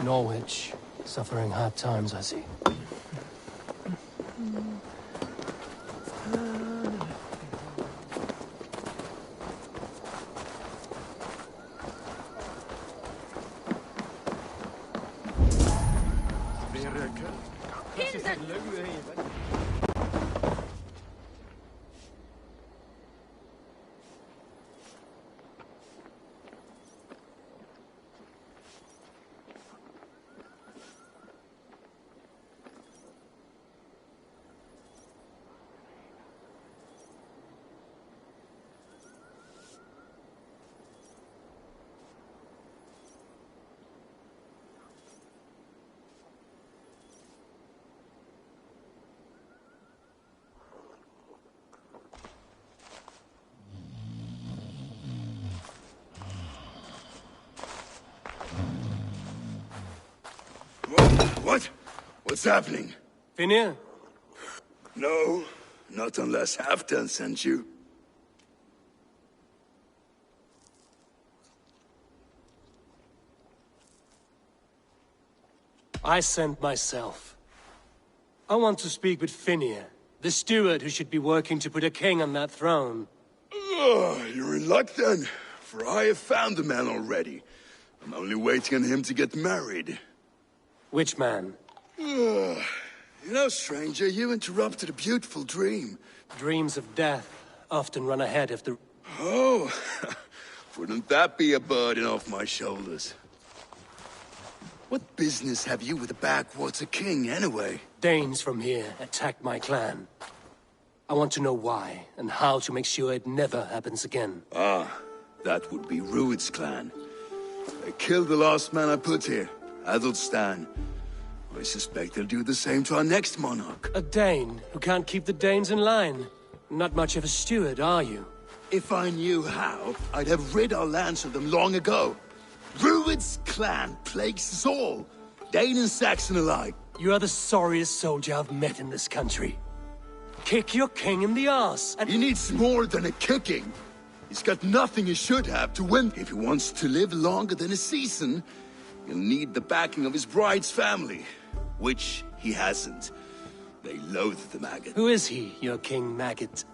Norwich, suffering hard times, I see. What? What's happening? Finir? No, not unless Halfdan sent you. I sent myself. I want to speak with Finir, the steward who should be working to put a king on that throne. You're in luck then, for I have found the man already. I'm only waiting on him to get married. Which man? You know, stranger, you interrupted a beautiful dream. Dreams of death often run ahead of the... Oh, wouldn't that be a burden off my shoulders? What business have you with the backwater king, anyway? Danes from here attacked my clan. I want to know why, and how to make sure it never happens again. Ah, that would be Rued's clan. They killed the last man I put here, Adelstan. I suspect they'll do the same to our next monarch. A Dane who can't keep the Danes in line. Not much of a steward, are you? If I knew how, I'd have rid our lands of them long ago. Rued's clan plagues us all, Dane and Saxon alike. You are the sorriest soldier I've met in this country. Kick your king in the arse and... He needs more than a kicking. He's got nothing he should have to win. If he wants to live longer than a season, he'll need the backing of his bride's family, which he hasn't. They loathe the maggot. Who is he, your King Maggot?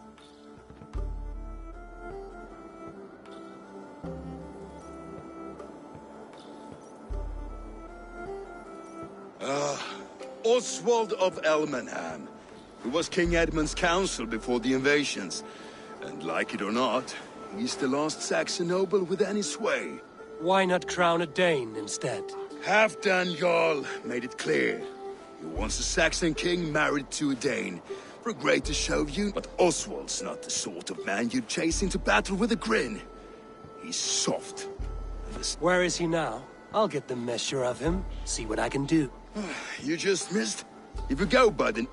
Oswald of Elmenham. He was King Edmund's counsel before the invasions. And like it or not, he's the last Saxon noble with any sway. Why not crown a Dane instead? Halfdan Jarl made it clear. He wants a Saxon king married to a Dane, for a greater show of unity. But Oswald's not the sort of man you'd chase into battle with a grin. He's soft. Where is he now? I'll get the measure of him, see what I can do. You just missed. If you go by the...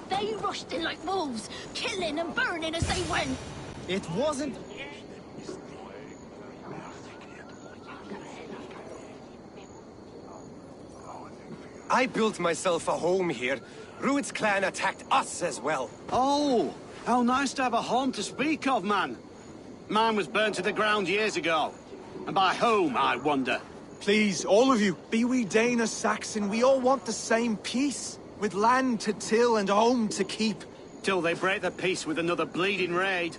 They rushed in like wolves, killing and burning as they went. It wasn't... I built myself a home here. Rued's clan attacked us as well. Oh, how nice to have a home to speak of, man. Mine was burnt to the ground years ago. And by whom, I wonder? Please, all of you, be we Dane or Saxon, we all want the same peace. With land to till and home to keep. Till they break the peace with another bleeding raid.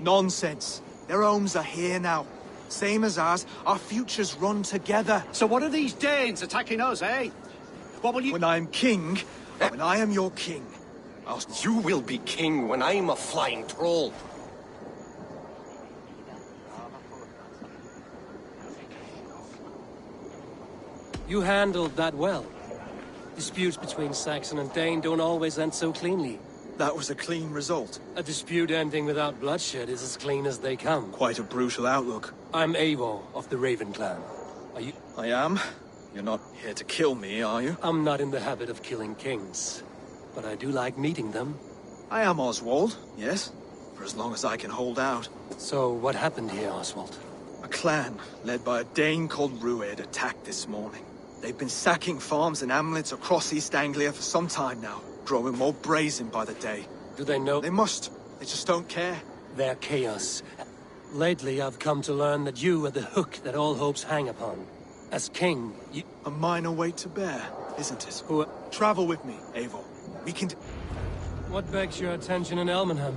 Nonsense. Their homes are here now. same as ours. Our futures run together. So what are these Danes attacking us, eh? What will you... When I am king, when I am your king, You will be king when I'm a flying troll. You handled that well. Disputes between Saxon and Dane don't always end so cleanly. that was a clean result. A dispute ending without bloodshed is as clean as they come. Quite a brutal outlook. I'm Eivor of the Raven clan. Are you? I am. You're not here to kill me, are you? I'm not in the habit of killing kings, but I do like meeting them. I am Oswald, yes. For as long as I can hold out. So what happened here, Oswald? A clan, led by a Dane called Rued, attacked this morning. They've been sacking farms and hamlets across East Anglia for some time now, growing more brazen by the day. Do they know? They must. They just don't care. Their chaos. Lately, I've come to learn that you are the hook that all hopes hang upon. As king, you... A minor weight to bear, isn't it? Who... Travel with me, Eivor. We can... What begs your attention in Elmenham?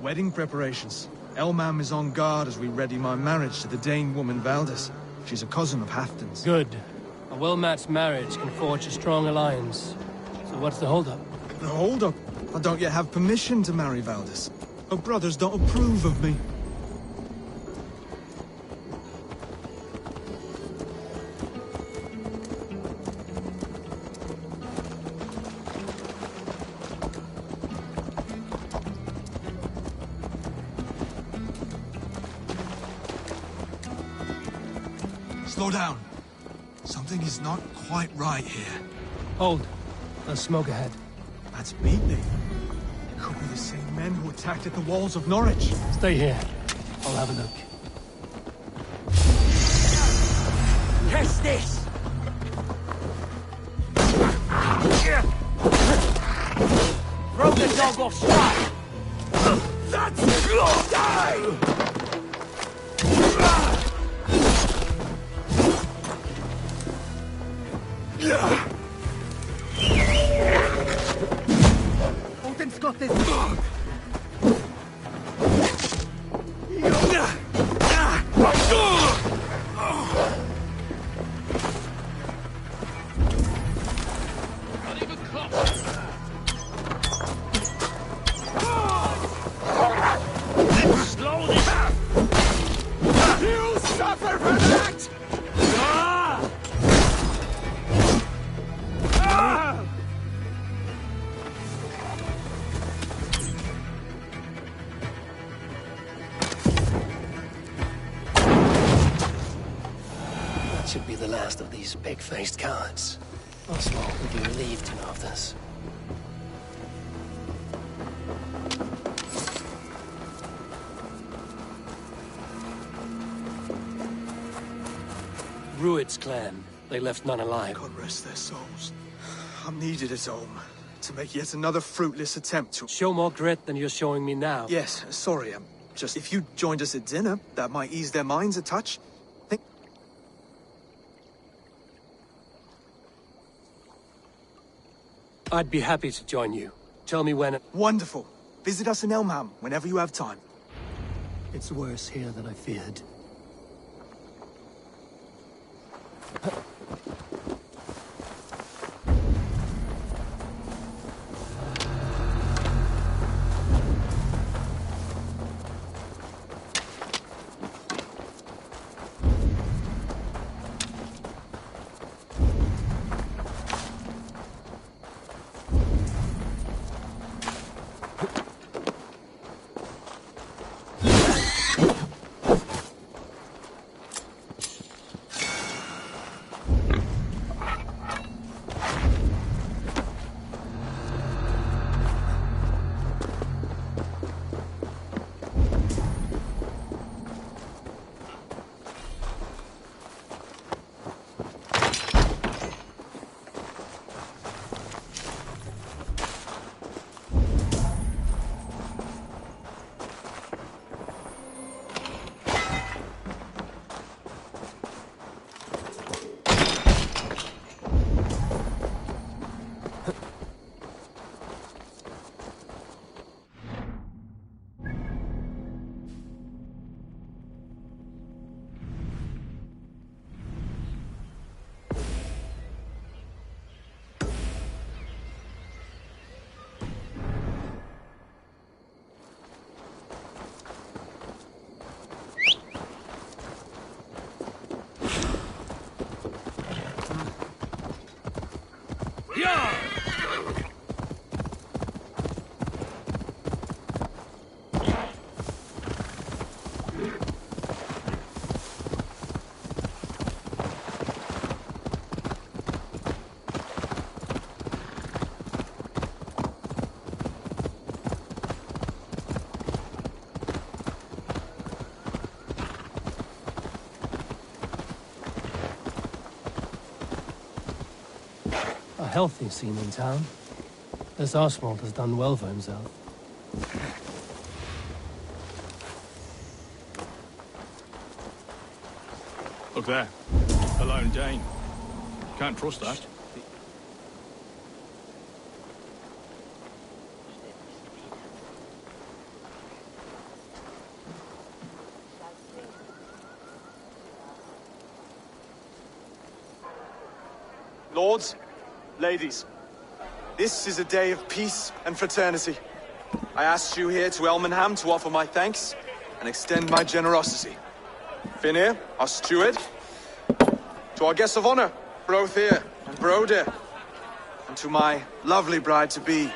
Wedding preparations. Elmam is on guard as we ready my marriage to the Dane woman Valdis. She's a cousin of Halfdan's. Good. A well-matched marriage can forge a strong alliance. So what's the holdup? No, hold up. I don't yet have permission to marry Valdis. Her brothers don't approve of me. Slow down. Something is not quite right here. Hold. There's smoke ahead. That's Beatley. It could be the same men who attacked at the walls of Norwich. Stay here. I'll have a look. Catch this! Throw the dog off stride! That's... Die! Odin's got this. Slow this up! You suffer for that! That should be the last of these pig-faced cowards. Oswald would be relieved to know of this. Rued's clan. They left none alive. God rest their souls. I'm needed at home to make yet another fruitless attempt to... Show more grit than you're showing me now. Yes, sorry, just... If you joined us at dinner, that might ease their minds a touch. I'd be happy to join you. Tell me when... Wonderful. Visit us in Elmham whenever you have time. It's worse here than I feared. healthy scene in town. This Oswald has done well for himself. Look there. A lone Dane. Can't trust that. Lords, ladies, this is a day of peace and fraternity. I asked you here to Elmenham to offer my thanks and extend my generosity. Finir, our steward, to our guests of honor, Brothir and Broder, and to my lovely bride-to-be,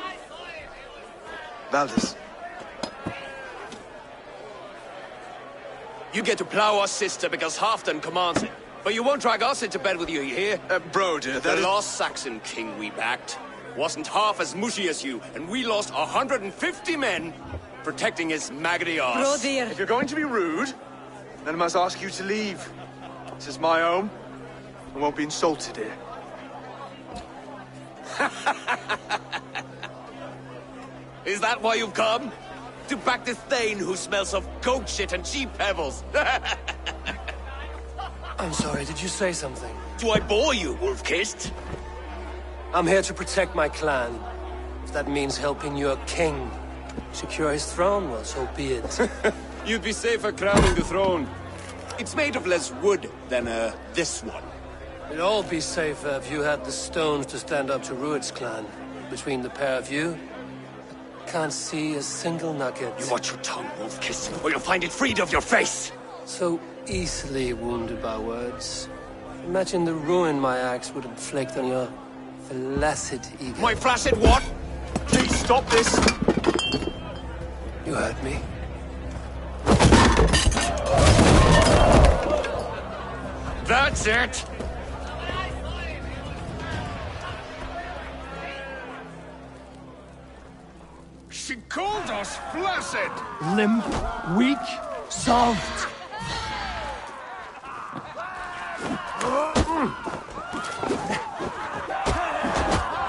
Valdis. You get to plow our sister because Halfdan commands it. But you won't drag us into bed with you, you hear? Broder, The last Saxon king we backed wasn't half as mushy as you, and we lost 150 men protecting his maggoty arse. If you're going to be rude, then I must ask you to leave. This is my home. I won't be insulted here. Is that why you've come? To back this Thane who smells of goat shit and cheap pebbles? I'm sorry, did you say something? Do I bore you, wolf-kissed? I'm here to protect my clan. If that means helping your king secure his throne, well, so be it. You'd be safer crowning the throne. It's made of less wood than, this one. It'd all be safer if you had the stones to stand up to Rued's clan. Between the pair of you, I can't see a single nugget. You watch your tongue, wolf-kiss, or you'll find it freed of your face! So easily wounded by words. Imagine the ruin my axe would inflict on your flaccid ego. My flaccid what? Please stop this! You heard me. That's it! She called us flaccid! Limp, weak, soft.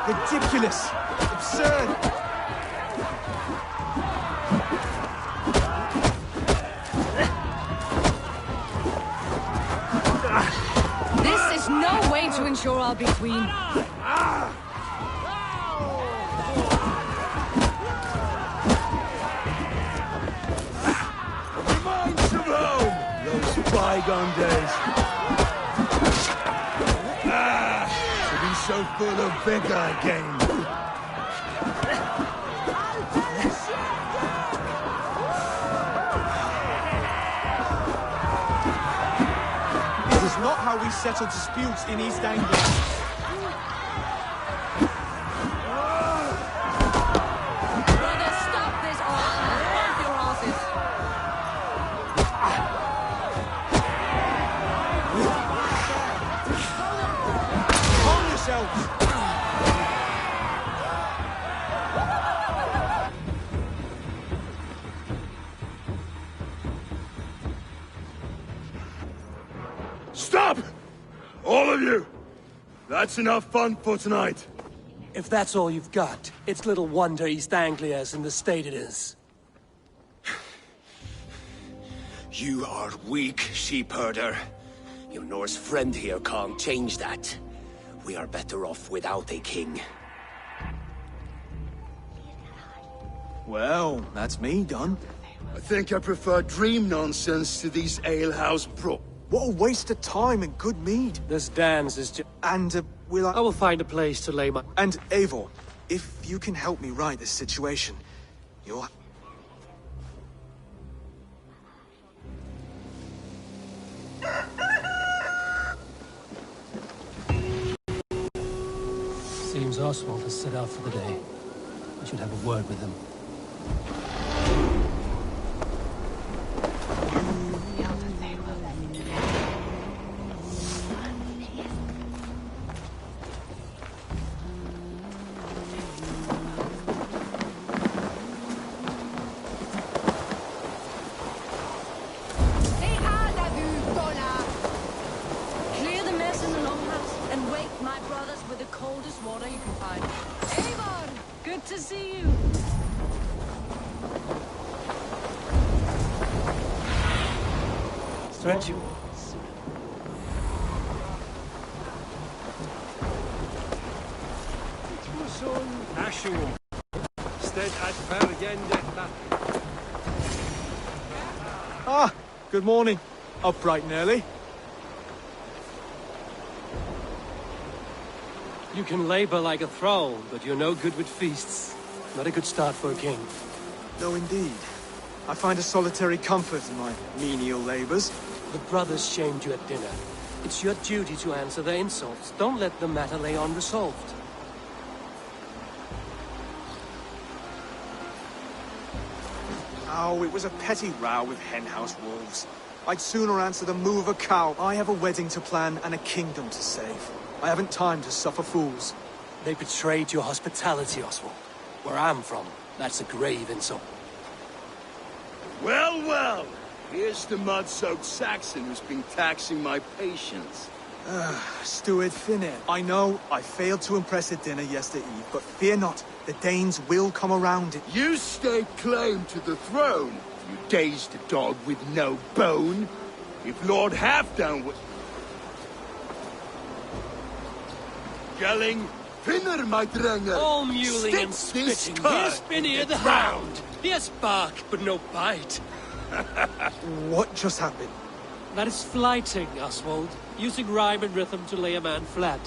Ridiculous! Absurd! This is no way to ensure I'll be queen. Reminds of home! Those bygone days. To be so full of vigor again. This is not how we settle disputes in East Anglia. Brother, stop this or I'll rip your asses. Calm yourselves! Stop! All of you! That's enough fun for tonight. If that's all you've got, it's little wonder East Anglia is in the state it is. You are weak, sheep herder. Your Norse friend here can't change that. We are better off without a king. Well, that's me done. I think I prefer dream nonsense to these alehouse bro. What a waste of time and good mead. This dance is just... And, I will find a place to lay my... And, Eivor, if you can help me right this situation, you'll... Seems Oswald has set out for the day. I should have a word with him. Clear the mess in the longhouse and wake my brothers with the coldest water you can to see you. Stretch you. Ah, good morning. Up bright and early. You can labor like a thrall, but you're no good with feasts. Not a good start for a king. No, indeed. I find a solitary comfort in my menial labors. The brothers shamed you at dinner. It's your duty to answer their insults. Don't let the matter lay unresolved. Oh, it was a petty row with henhouse wolves. I'd sooner answer the moo of a cow. I have a wedding to plan and a kingdom to save. I haven't time to suffer fools. They betrayed your hospitality, Oswald. Where I'm from, that's a grave insult. Well, well. Here's the mud-soaked Saxon who's been taxing my patience. Steward Finnair. I know I failed to impress at dinner yesterday eve, but fear not, the Danes will come around it. You stake claim to the throne, you dazed dog with no bone. If Lord Halfdown would... Yelling, Finnair, my drenger! All mewling and Stick this spitting. cur Here's Finnear the hound. Yes, bark, but no bite. What just happened? That is flighting, Oswald. Using rhyme and rhythm to lay a man flat.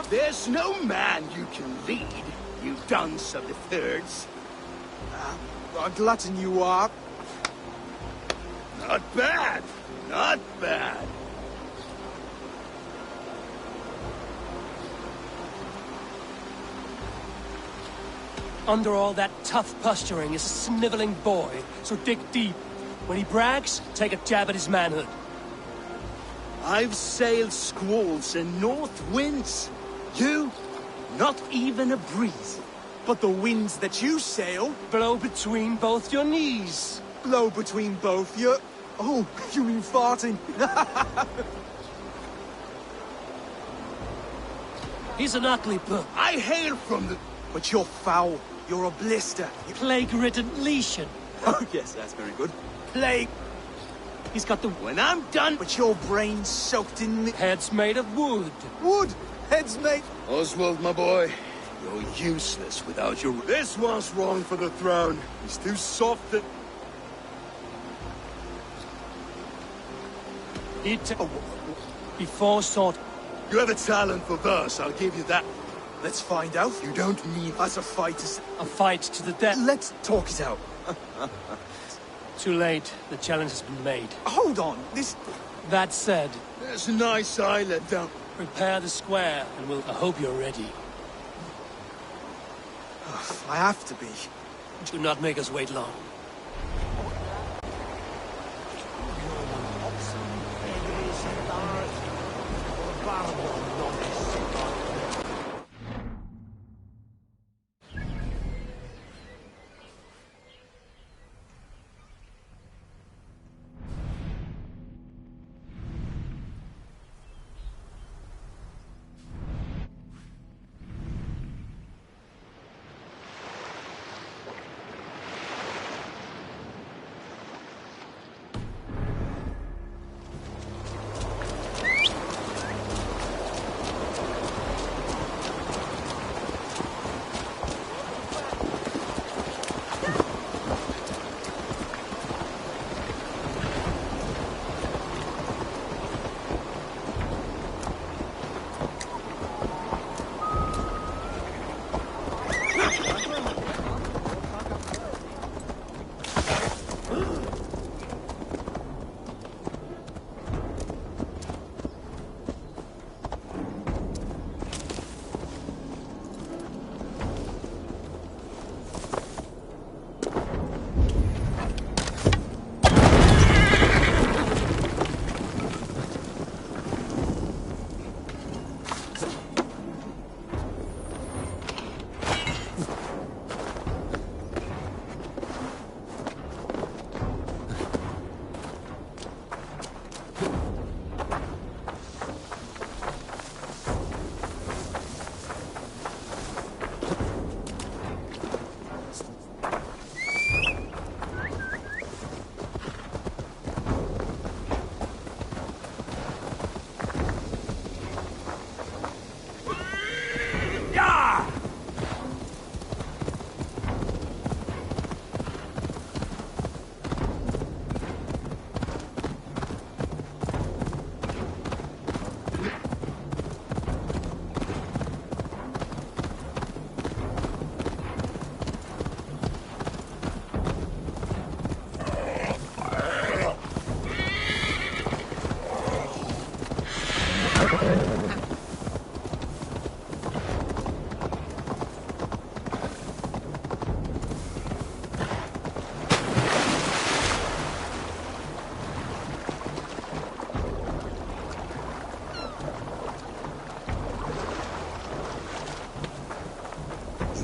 There's no man you can lead, you dunce of the thirds. A glutton you are. Not bad, not bad. Under all that tough posturing is a sniveling boy, so dig deep. When he brags, take a jab at his manhood. I've sailed squalls and north winds. You, not even a breeze. But the winds that you sail Blow between both your knees. blow between both your... Oh, you mean farting? He's an ugly book. I hail from the... But you're foul. You're a blister. Plague-ridden lesion. Oh, yes, that's very good. Plague. He's got the When I'm done... But your brain's soaked in heads made of wood. wood. Heads, mate. Oswald, my boy, you're useless without your... This one's wrong for the throne. He's too soft and... He foresought. You have a talent for verse, I'll give you that. Let's find out. You don't need... That's a fight. A fight to the death. Let's talk it out. Too late. The challenge has been made. Hold on. This... That said, There's a nice island down... prepare the square, and I hope you're ready. I have to be. Do not make us wait long.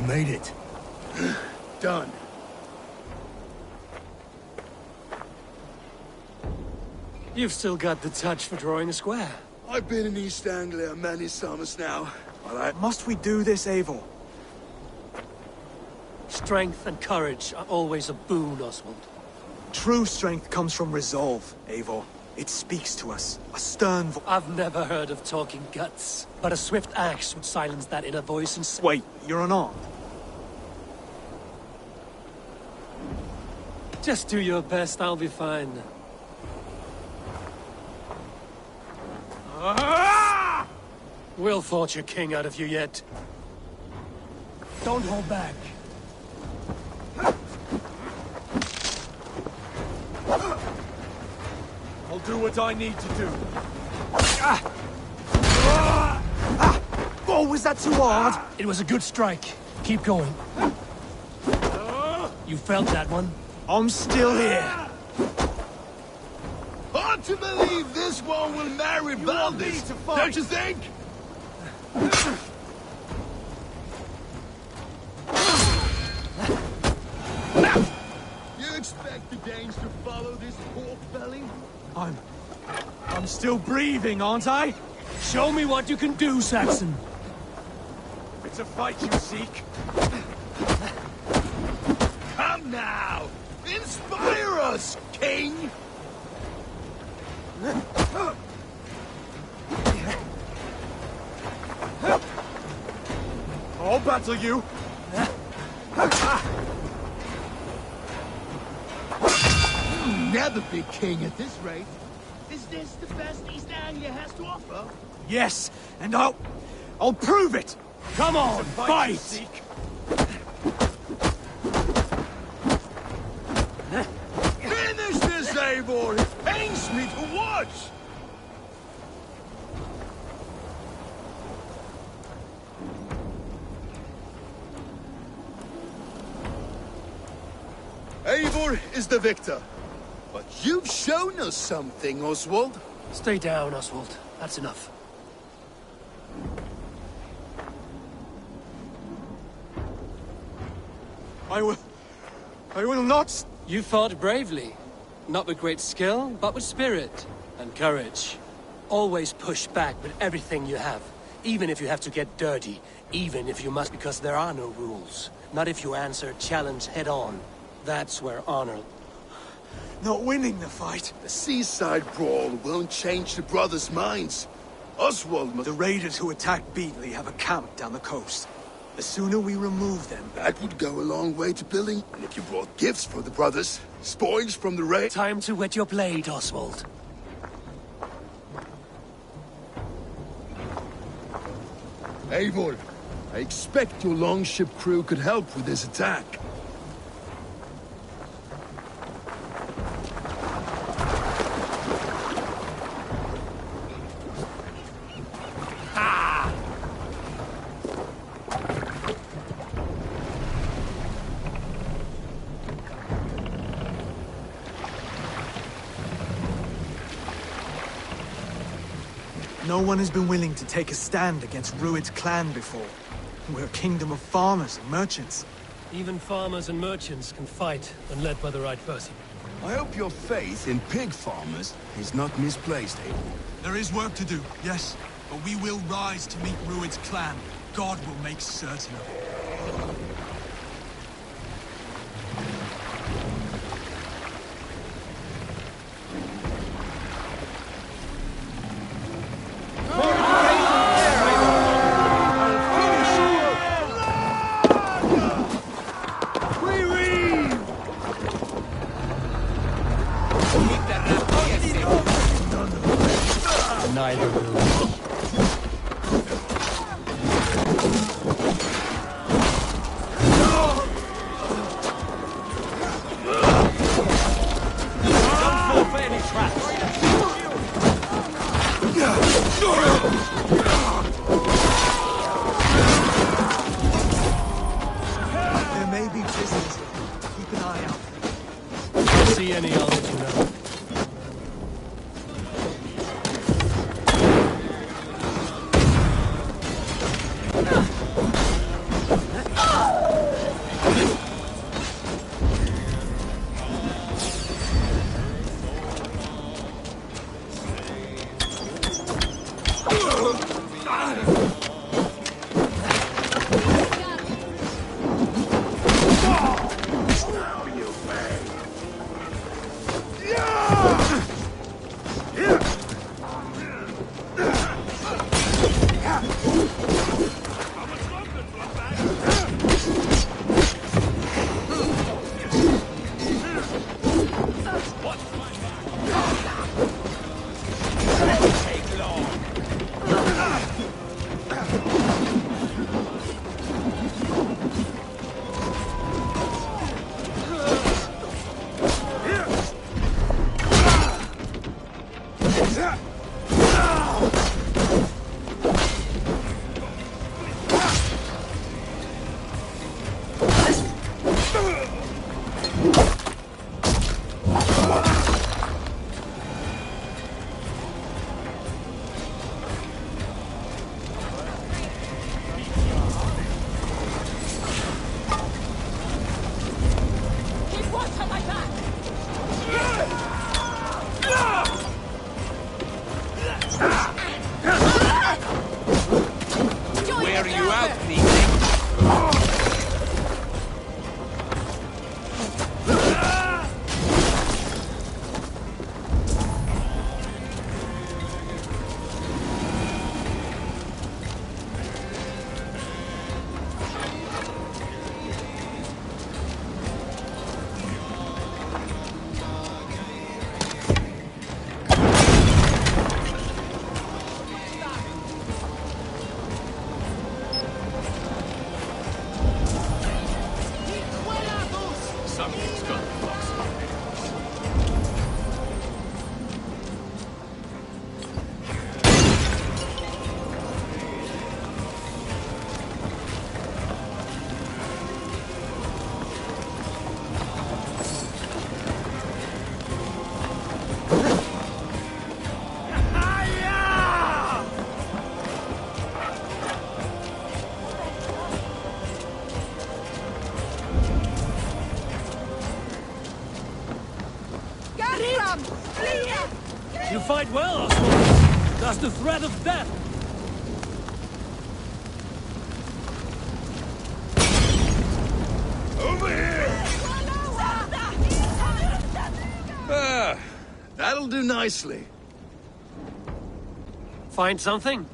Made it. Done. You've still got the touch for drawing a square. I've been in East Anglia many summers now, but Must we do this, Eivor? Strength and courage are always a boon, Oswald. True strength comes from resolve, Eivor. It speaks to us. A stern I've never heard of talking guts, but a swift axe would silence that inner voice and Wait, you're unarmed? Just do your best, I'll be fine. We'll forge your king out of you yet. Don't hold back. I'll do what I need to do. Oh, was that too hard? It was a good strike. Keep going. You felt that one? I'm still here. hard to believe this one will marry Valdis, don't you think? You expect the Danes to follow this pork belly? I'm still breathing, aren't I? Show me what you can do, Saxon. It's a fight you seek. Come now! Inspire us, King! I'll battle you. You'll never be king at this rate. Is this the best East Anglia has to offer? Yes, and I'll prove it. Come on, fight! Finish this, Eivor! It pains me to watch! Eivor is the victor. But you've shown us something, Oswald. Stay down, Oswald. That's enough. I will not. You fought bravely. Not with great skill, but with spirit and courage. Always push back with everything you have. Even if you have to get dirty. Even if you must, because there are no rules. Not if you answer a challenge head on. That's where honor... Not winning the fight. The seaside brawl won't change the brothers' minds. Oswald must... The raiders who attacked Beatley have a camp down the coast. The sooner we remove them... That would go a long way to building. And if you brought gifts for the brothers, spoils from the raid... Time to wet your blade, Oswald. Eivor, I expect your longship crew could help with this attack. No one has been willing to take a stand against Rued's clan before. We're a kingdom of farmers and merchants. Even farmers and merchants can fight when led by the right person. I hope your faith in pig farmers is not misplaced, Eivor. There is work to do, yes. But we will rise to meet Rued's clan. God will make certain of it. Neither will. Don't fall for any traps. There may be prisoners here. Keep an eye out. If I see any, I'll let you know. You fight well, Oswald. Does the threat of death. Over here! Ah, that'll do nicely. Find something?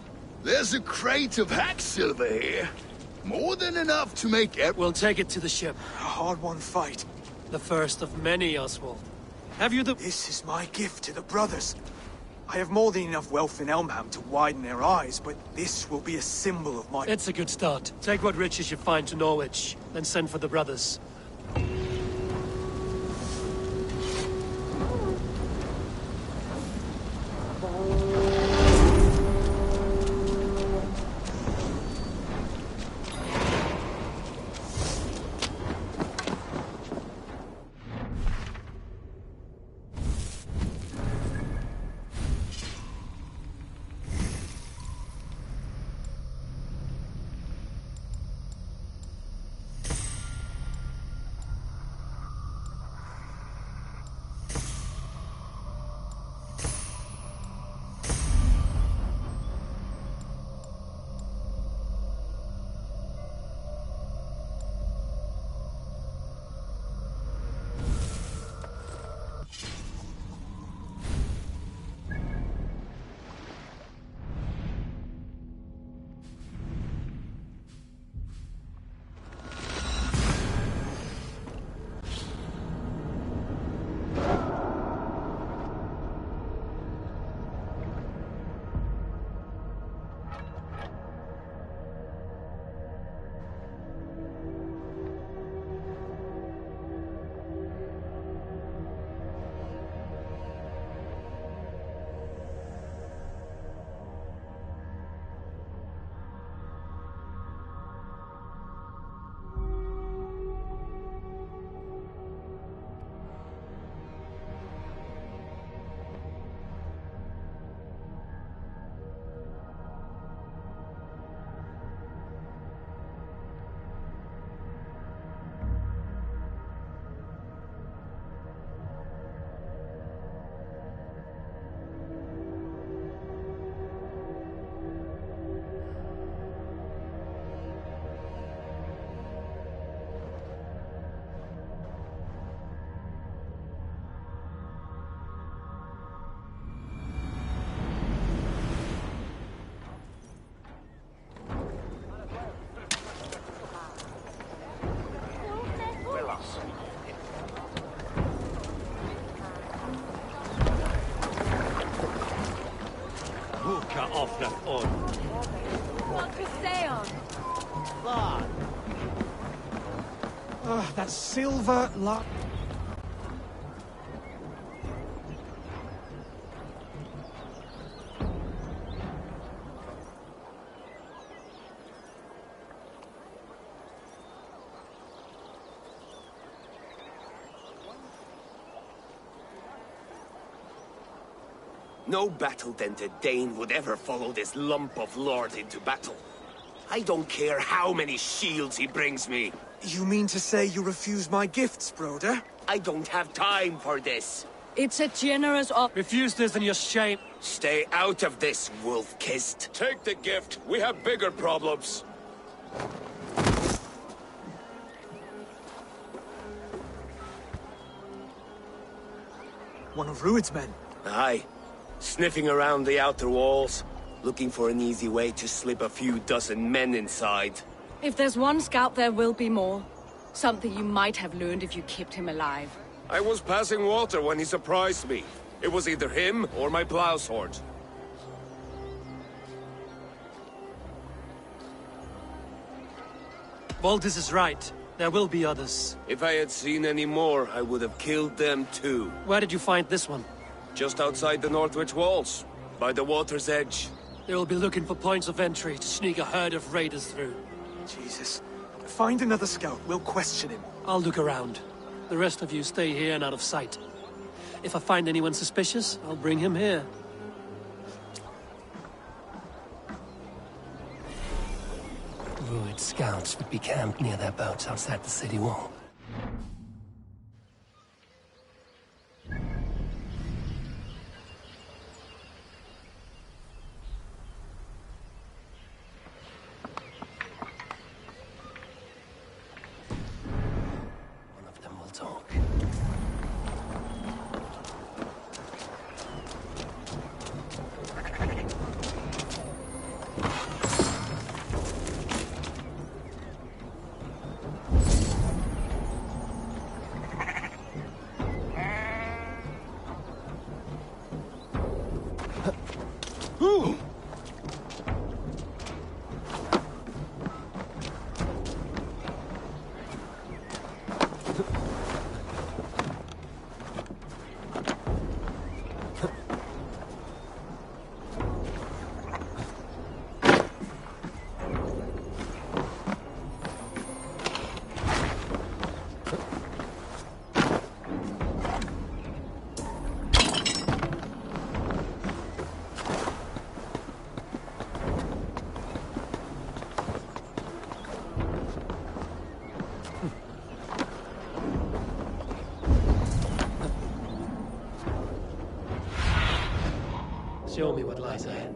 There's a crate of hack silver here. More than enough to make We'll take it to the ship. A hard-won fight. The first of many, Oswald. Have you the... This is my gift to the brothers. I have more than enough wealth in Elmham to widen their eyes, but this will be a symbol of my... It's a good start. Take what riches you find to Norwich, then send for the brothers. Ska offra on. What to stay on? That silver lot. No battle-dented Dane would ever follow this lump of lord into battle. I don't care how many shields he brings me. You mean to say you refuse my gifts, Broder? I don't have time for this. It's a generous offer. Refuse this and you're shame. Stay out of this, wolf-kissed. Take the gift. We have bigger problems. One of Rued's men. Aye. Sniffing around the outer walls, looking for an easy way to slip a few dozen men inside. If there's one scout, there will be more. Something you might have learned if you kept him alive. I was passing water when he surprised me. It was either him or my plow sword. Valdis is right. There will be others. If I had seen any more, I would have killed them too. Where did you find this one? Just outside the Northwich walls, by the water's edge. They will be looking for points of entry to sneak a herd of raiders through. Jesus. Find another scout. We'll question him. I'll look around. The rest of you stay here and out of sight. If I find anyone suspicious, I'll bring him here. Rued scouts would be camped near their boats outside the city wall. One of them will talk. Show me what lies ahead.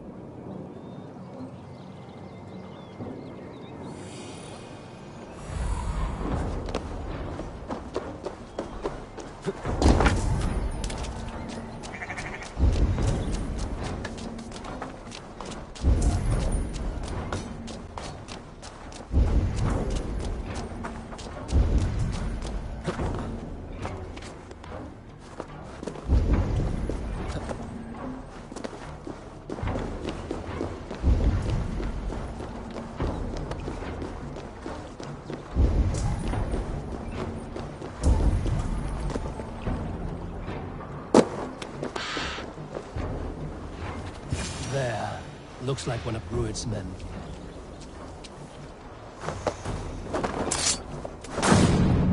There. Looks like one of Rued's men.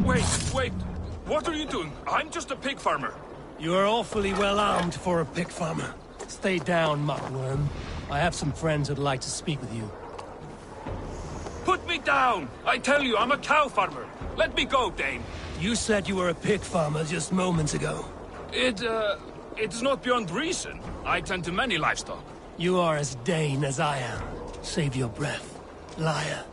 Wait! What are you doing? I'm just a pig farmer. You are awfully well armed for a pig farmer. Stay down, muckworm. I have some friends who'd like to speak with you. Put me down! I tell you, I'm a cow farmer. Let me go, Dane. You said you were a pig farmer just moments ago. It's not beyond reason. I tend to many livestock. You are as Dane as I am. Save your breath, liar.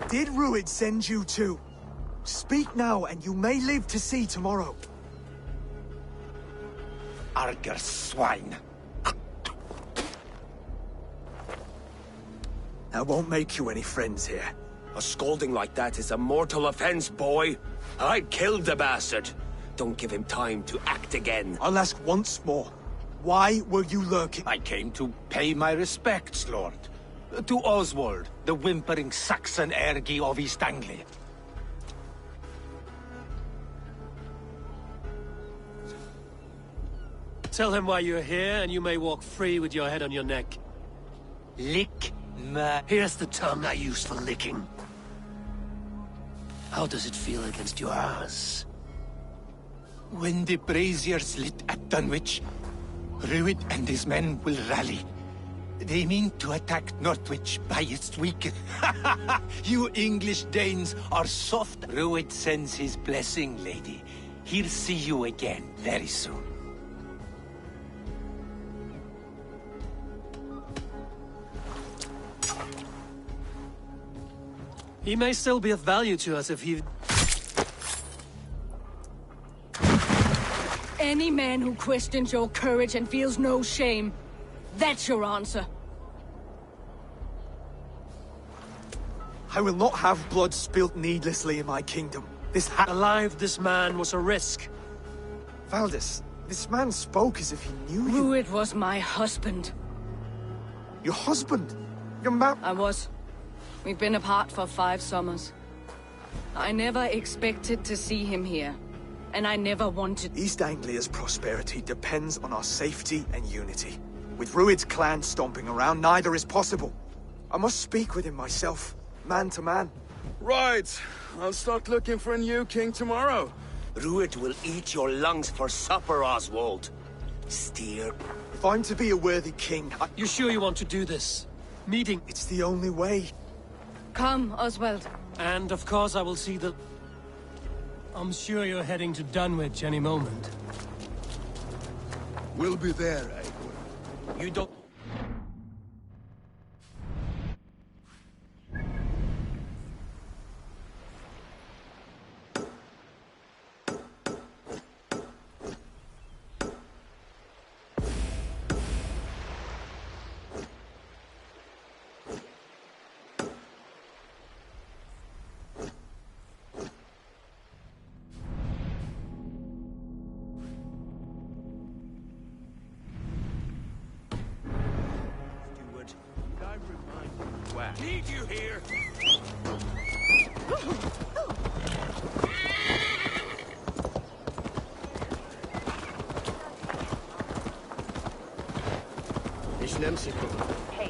Did Rued send you too? Speak now, and you may live to see tomorrow. Arger swine. I won't make you any friends here. A scolding like that is a mortal offense, boy. I'd kill the bastard. Don't give him time to act again. I'll ask once more. Why were you lurking? I came to pay my respects, Lord. To Oswald, the whimpering Saxon ergi of East Anglia. Tell him why you're here, and you may walk free with your head on your neck. Lick my... Here's the tongue I use for licking. How does it feel against yours? When the braziers lit at Dunwich, Rued and his men will rally. They mean to attack Northwich by its weak... You English Danes are soft. Rued sends his blessing, lady. He'll see you again very soon. He may still be of value to us if he... Any man who questions your courage and feels no shame. That's your answer. I will not have blood spilt needlessly in my kingdom. Alive, this man was a risk. Valdis, this man spoke as if he knew you. Rued was my husband. Your husband? Your man? I was. We've been apart for 5 summers. I never expected to see him here. And I never wanted... East Anglia's prosperity depends on our safety and unity. With Rued's clan stomping around, neither is possible. I must speak with him myself, man to man. Right. I'll start looking for a new king tomorrow. Rued will eat your lungs for supper, Oswald. Steer. If I'm to be a worthy king, You sure you want to do this? Meeting? It's the only way. Come, Oswald. And of course I will see the... I'm sure you're heading to Dunwich any moment. We'll be there, Eivor. You don't... Need you here. Hey.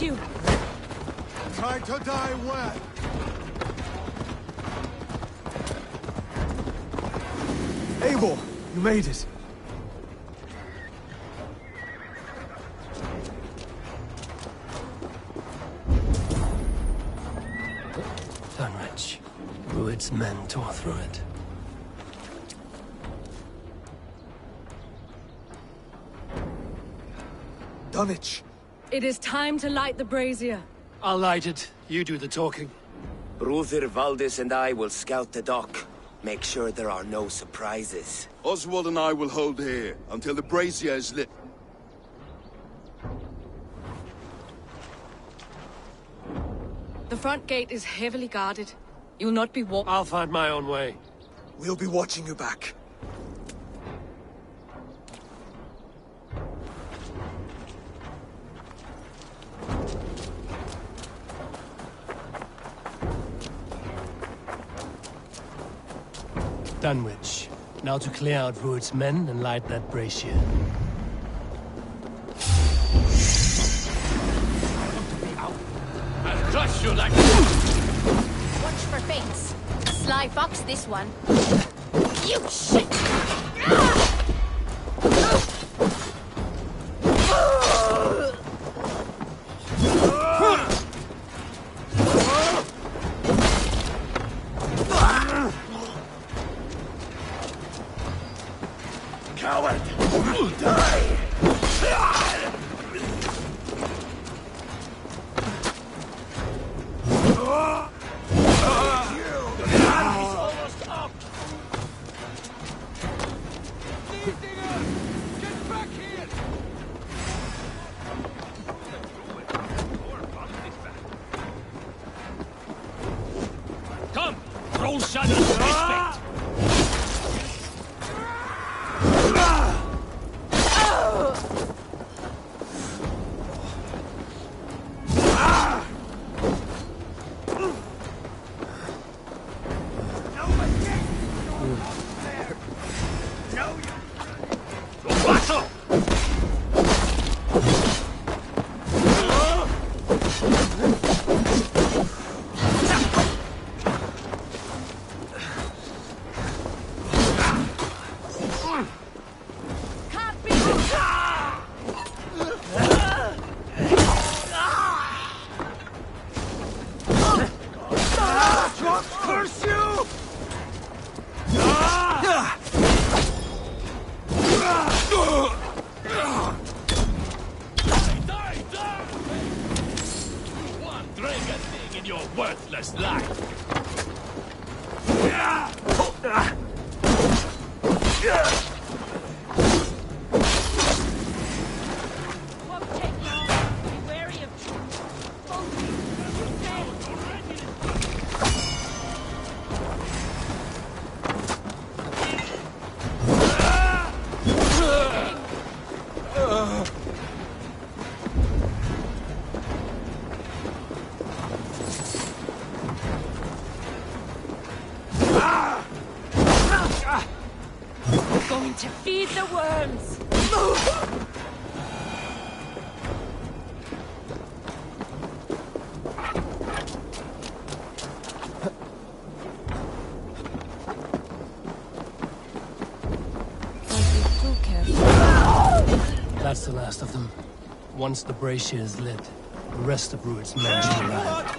Thank you. Try to die well. Abel, you made it. Dunwich. Rued's men tore through it. Dunwich. It is time to light the brazier. I'll light it. You do the talking. Brother Valdis and I will scout the dock. Make sure there are no surprises. Oswald and I will hold here until the brazier is lit. The front gate is heavily guarded. You'll not be walked. I'll find my own way. We'll be watching you back. Dunwich. Now to clear out Rued's men and light that brazier. I'll crush you like... Watch for feints. Sly fox, this one. You shit! Coward! Die! Come! Roll shadows with respect! Worthless life. Going to feed the worms! That's the last of them. Once the brazier is lit, the rest of Rued's men should arrive.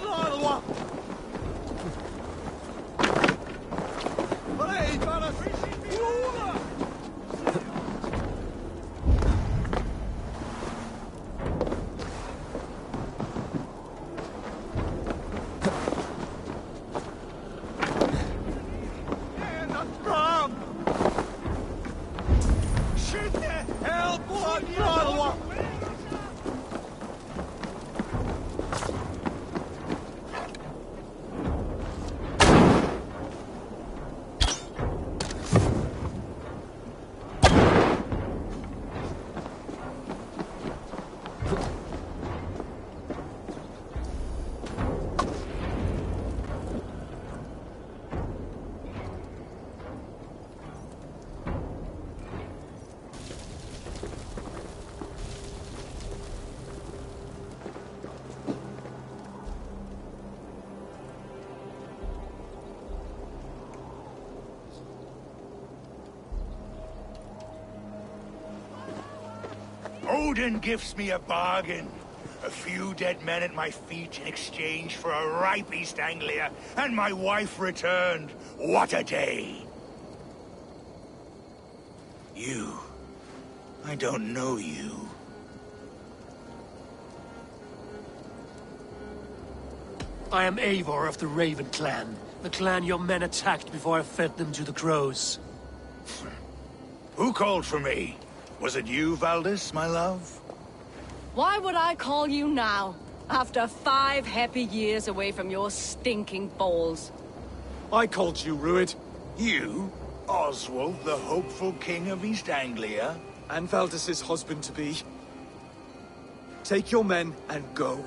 Odin gives me a bargain. A few dead men at my feet in exchange for a ripe East Anglia, and my wife returned. What a day! You. I don't know you. I am Eivor of the Raven clan. The clan your men attacked before I fed them to the crows. Who called for me? Was it you, Valdis, my love? Why would I call you now, after 5 happy years away from your stinking balls? I called you, Rued. You? Oswald, the hopeful king of East Anglia? And Valdis's husband-to-be. Take your men and go.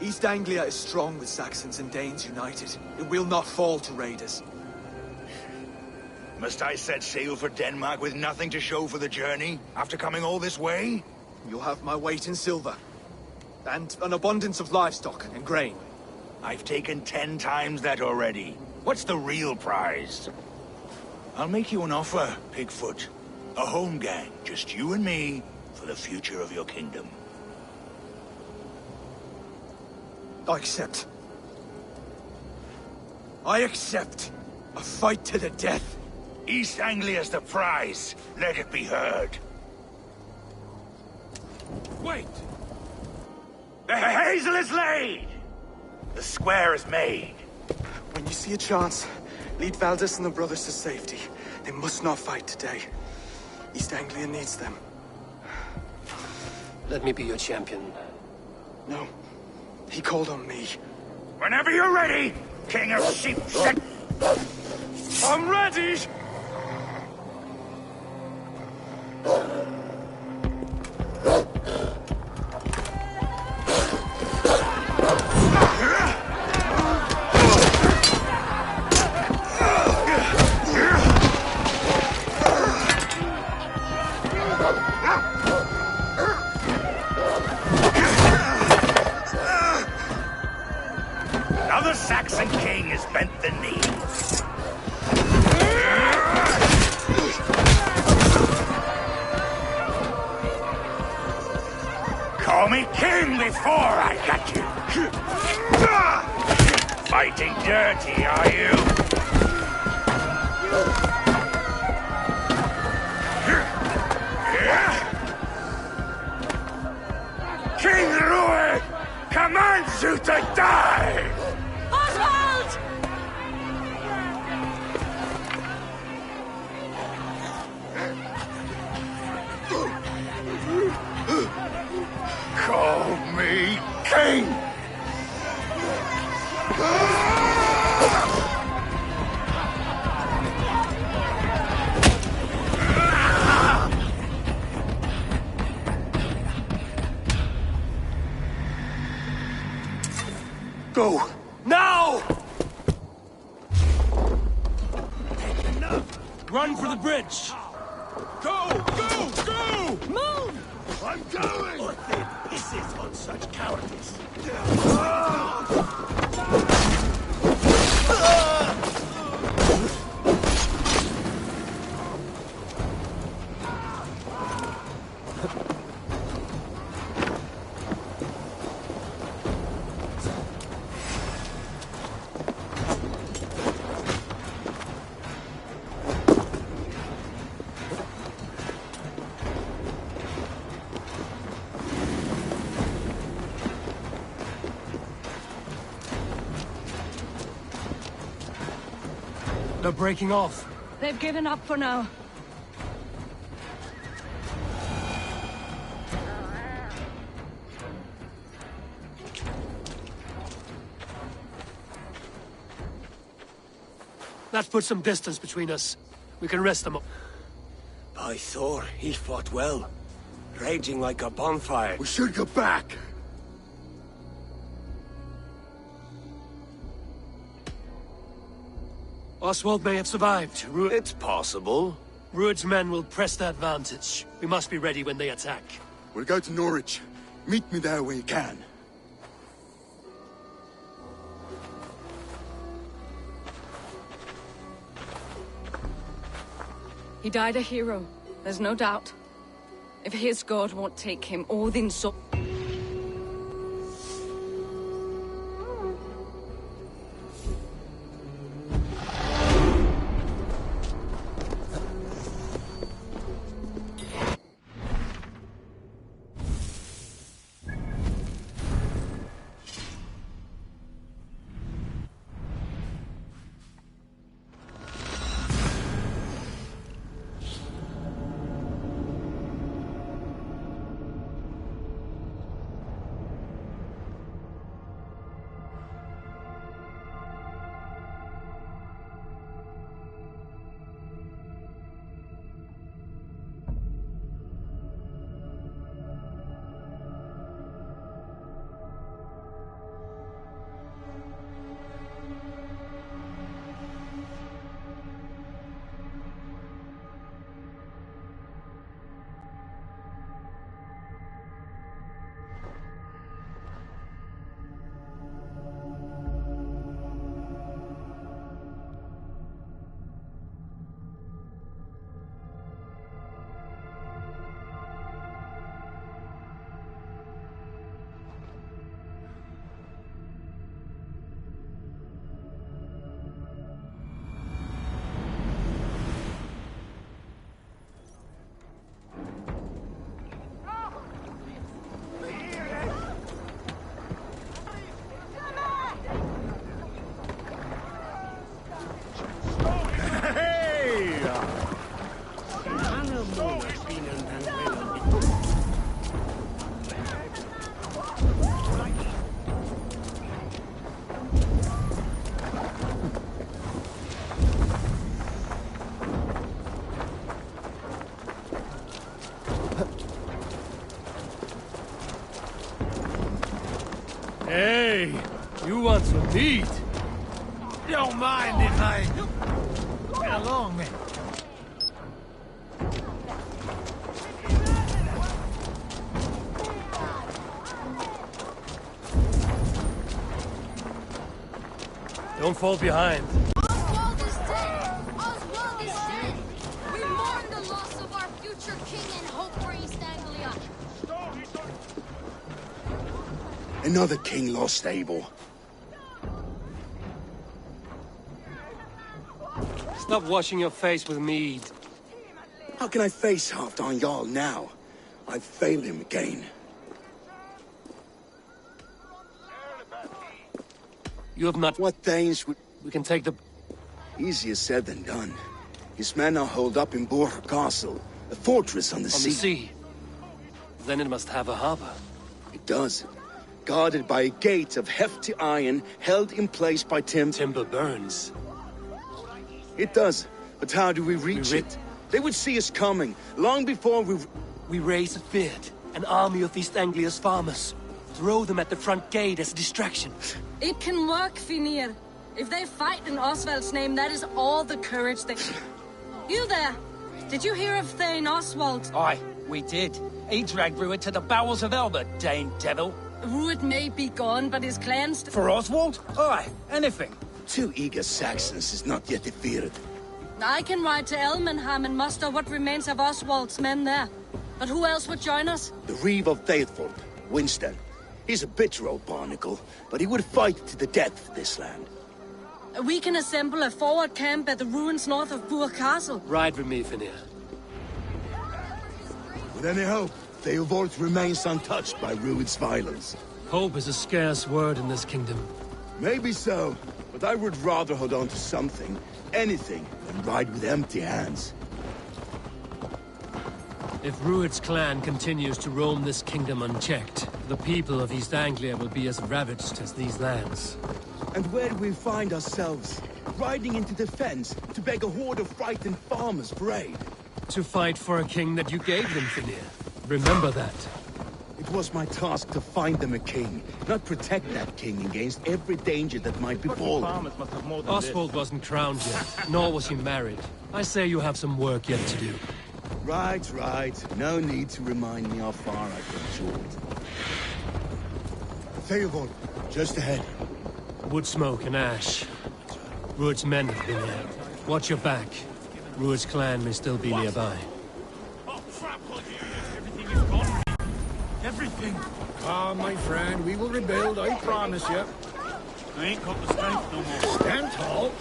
East Anglia is strong with Saxons and Danes united. It will not fall to raiders. Must I set sail for Denmark with nothing to show for the journey, after coming all this way? You'll have my weight in silver. And an abundance of livestock and grain. I've taken 10 times that already. What's the real prize? I'll make you an offer, Pigfoot. A home gang, just you and me, for the future of your kingdom. I accept. I accept. A fight to the death. East Anglia's the prize. Let it be heard. Wait! The hazel is laid! The square is made. When you see a chance, lead Valdis and the brothers to safety. They must not fight today. East Anglia needs them. Let me be your champion. No. He called on me. Whenever you're ready, King of Sheep. I'm ready! Now the Saxon king has bent the knee. Call me king before I got you. Fighting dirty, are you? King Rued commands you to die! Oswald! Call me king! Go! Now! Run for the bridge! Go! Go! Go! Move! I'm going! What then pisses on such cowardice? They're breaking off. They've given up for now. That puts some distance between us. We can rest them up. By Thor, he fought well. Raging like a bonfire. We should go back. Oswald may have survived. It's possible. Rued's men will press the advantage. We must be ready when they attack. We'll go to Norwich. Meet me there when you can. He died a hero, there's no doubt. If his god won't take him, Odin so... Hey, you want some meat? Don't mind if I... Get along. Don't fall behind. Oswald is dead! Oswald is dead! We mourn the loss of our future king and hope for East Anglia. Another king lost, Abel. Stop washing your face with mead. How can I face Halfdan Jarl now? I've failed him again. You have not... What Danes would... We can take the... Easier said than done. His men are holed up in Borg Castle, a fortress on the sea. On the sea? Then it must have a harbor. It does. Guarded by a gate of hefty iron, held in place by Timber burns. It does. But how do we reach it? They would see us coming, long before we raise a beard, an army of East Anglia's farmers. Throw them at the front gate as a distraction. It can work, Finir. If they fight in Oswald's name, that is all the courage they... You there! Did you hear of Thane Oswald? Aye, we did. He dragged Rued to the bowels of hell, the Dane devil. Rued may be gone, but his clans... For Oswald? Aye, anything. 2 eager Saxons is not yet defeated. I can ride to Elmenham and muster what remains of Oswald's men there. But who else would join us? The Reeve of Faithful, Winston. He's a bitter old barnacle, but he would fight to the death for this land. We can assemble a forward camp at the ruins north of Burg Castle. Ride with me, Finir. With any hope, Theovolt remains untouched by Rued's violence. Hope is a scarce word in this kingdom. Maybe so, but I would rather hold on to something, anything, than ride with empty hands. If Rued's clan continues to roam this kingdom unchecked, the people of East Anglia will be as ravaged as these lands. And where do we find ourselves? Riding into defense to beg a horde of frightened farmers for aid? To fight for a king that you gave them, Finir. Remember that. It was my task to find them a king, not protect that king against every danger that might befall him. Oswald wasn't crowned yet, nor was he married. I say you have some work yet to do. Right, right. No need to remind me how far I've come short. Theovolt, just ahead. Wood smoke and ash. Rued's men have been here. Watch your back. Rued's clan may still be nearby. everything. Calm, my friend. We will rebuild, I promise you. I ain't got the strength no more. Stand tall.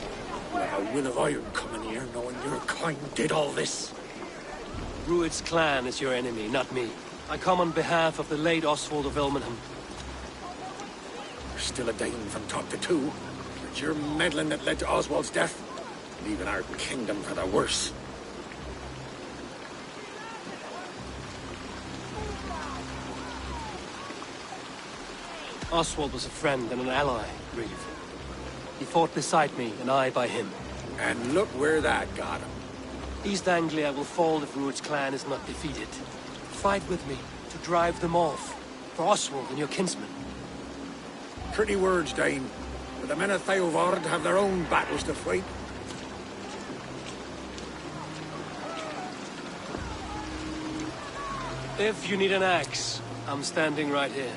Let a will of iron coming here, knowing your kind did all this. Rued's clan is your enemy, not me. I come on behalf of the late Oswald of Elmenham. You're still a Dane from top to two. It's your meddling that led to Oswald's death, leaving our kingdom for the worse. Oswald was a friend and an ally, Reeve. He fought beside me, and I by him. And look where that got him. East Anglia will fall if Rued's clan is not defeated. Fight with me to drive them off, for Oswald and your kinsmen. Pretty words, Dane. But the men of Theovard have their own battles to fight. If you need an axe, I'm standing right here.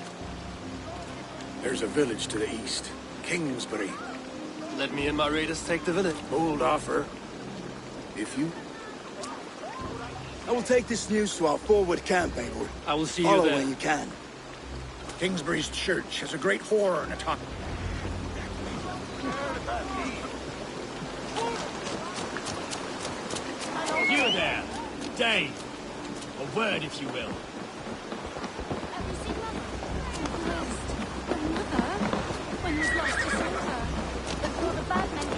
There's a village to the east. Kingsbury. Let me and my raiders take the village. Bold offer. If you... I will take this news to our forward camp, Eivor. I will see you Follow there. when you can. Kingsbury's church has a great horn atop. You there, Dane. A word, if you will. When was lost to Santa? Before the bad men came.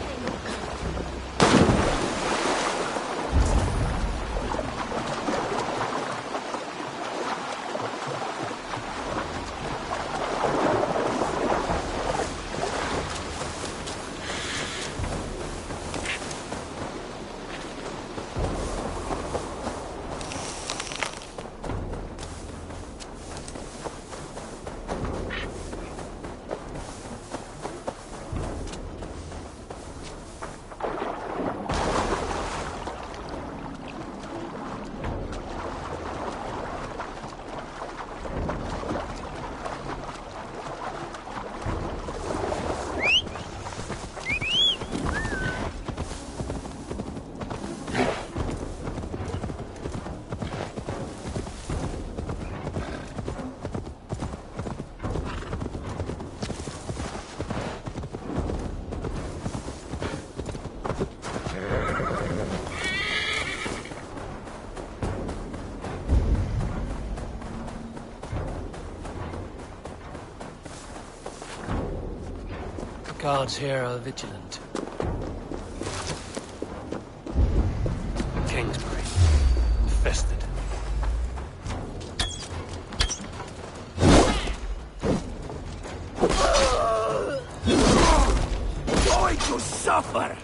Guards here are vigilant. Kingsbury. Infested. Going to suffer!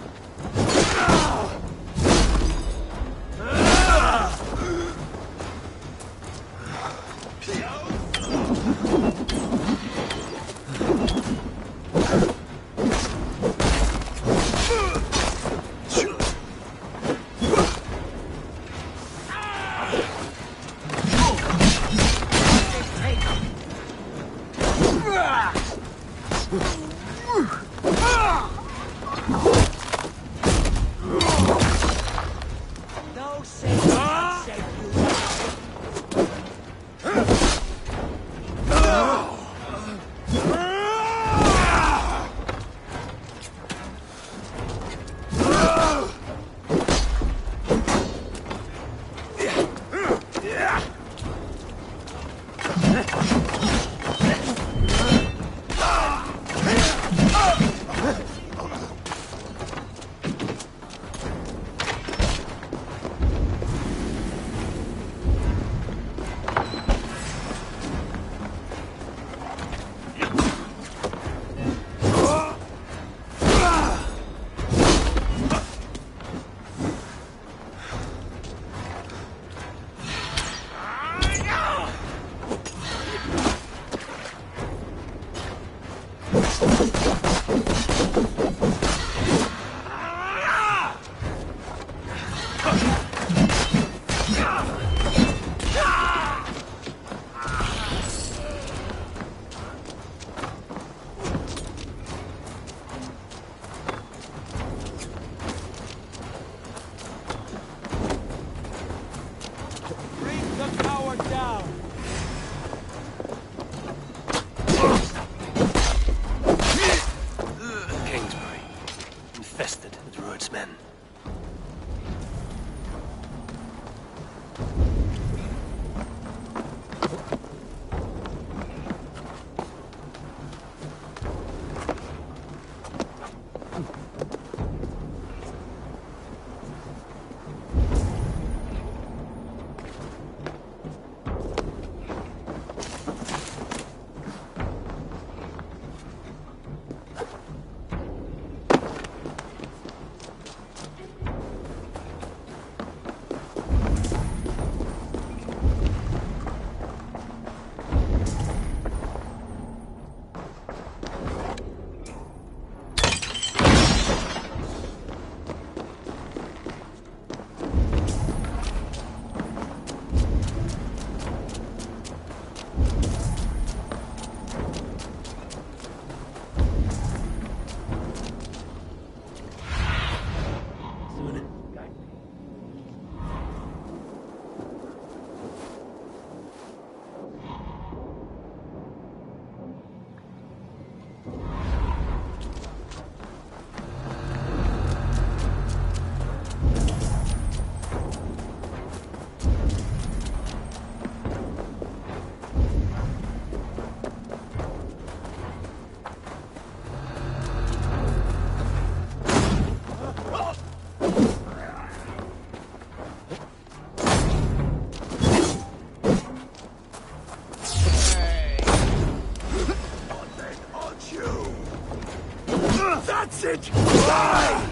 That's it! Die!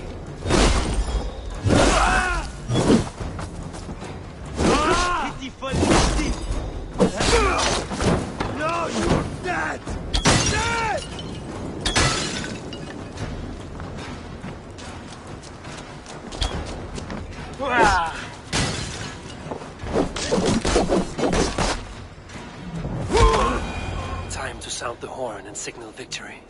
No, you're dead! Dead! Time to sound the horn and signal victory.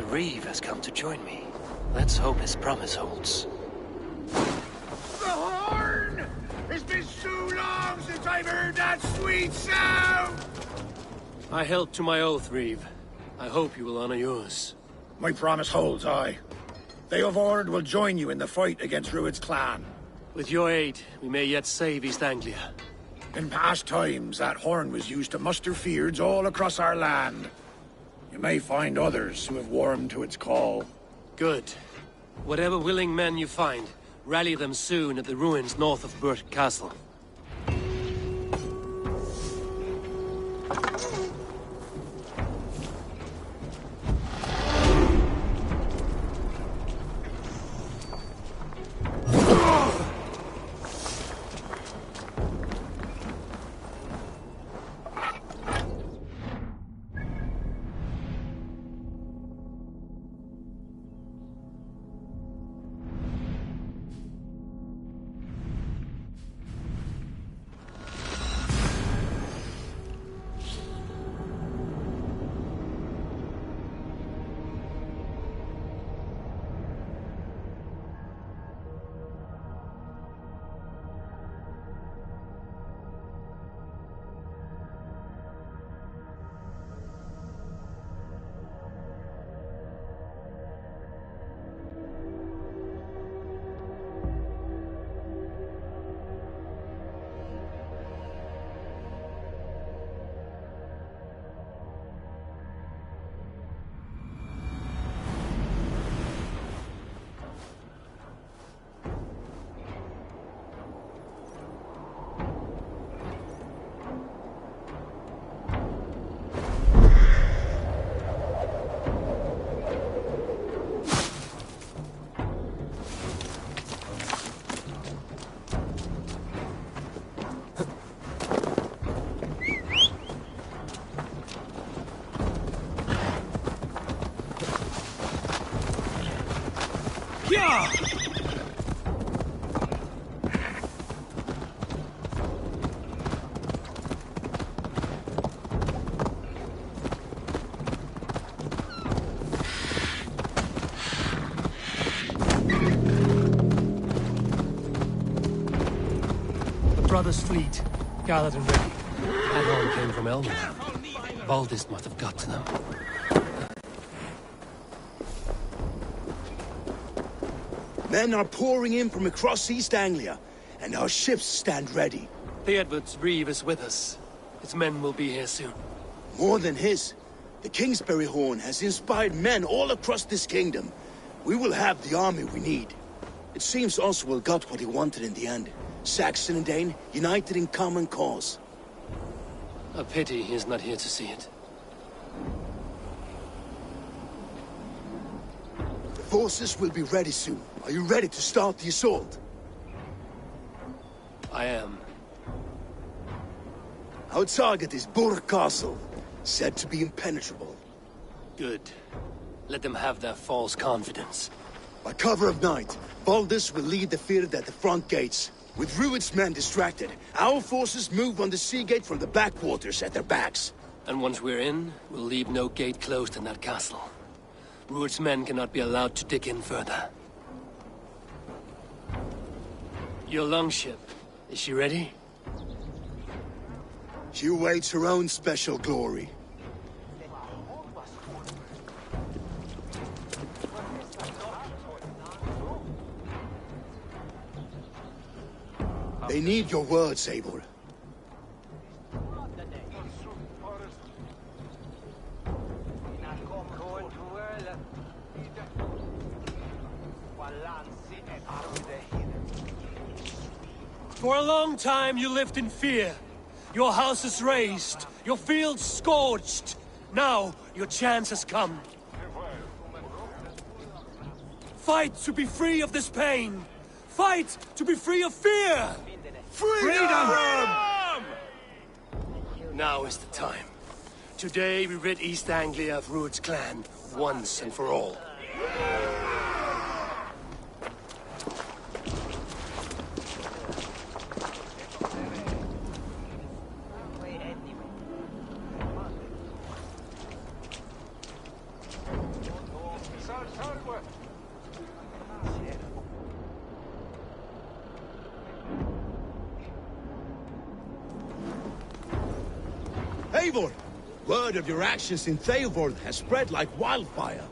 Reeve has come to join me. Let's hope his promise holds. The horn! It's been so long since I've heard that sweet sound! I held to my oath, Reeve. I hope you will honor yours. My promise holds, aye. They of Ord will join you in the fight against Rued's clan. With your aid, we may yet save East Anglia. In past times, that horn was used to muster fyrds all across our land. You may find others who have warmed to its call. Good. Whatever willing men you find, rally them soon at the ruins north of Burt Castle. brother's fleet, gathered and ready. That horn came from Elmer. Baldist must have got to them. Men are pouring in from across East Anglia, and our ships stand ready. The Edward's Reeve is with us. His men will be here soon. More than his. The Kingsbury Horn has inspired men all across this kingdom. We will have the army we need. It seems Oswald got what he wanted in the end. Saxon and Dane united in common cause. A pity he is not here to see it. The forces will be ready soon. Are you ready to start the assault? I am. Our target is Burg Castle, said to be impenetrable. Good. Let them have their false confidence. By cover of night, Baldus will lead the field at the front gates. With Rued's men distracted, our forces move on the sea gate from the backwaters at their backs. And once we're in, we'll leave no gate closed in that castle. Rued's men cannot be allowed to dig in further. Your longship, is she ready? She awaits her own special glory. They need your words, Eivor. For a long time you lived in fear. Your houses razed, your fields scorched. Now your chance has come. Fight to be free of this pain. Fight to be free of fear. Freedom! Now is the time. Today we rid East Anglia of Rued's clan, once and for all. Eivor! Word of your actions in Theoborg has spread like wildfire.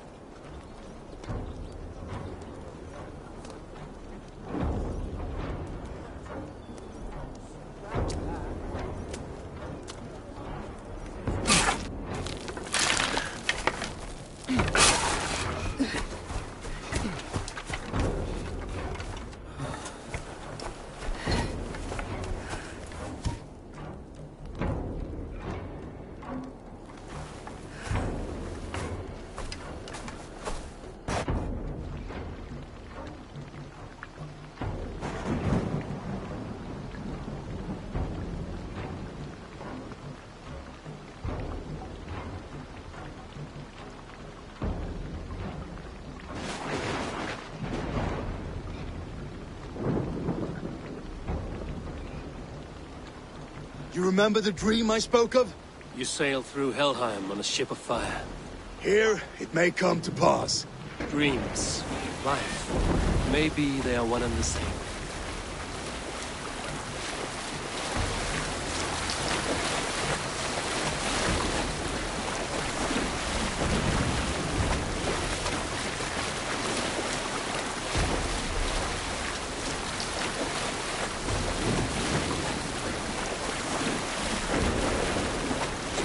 You remember the dream I spoke of? You sailed through Helheim on a ship of fire. Here, it may come to pass. Dreams, life, maybe they are one and the same.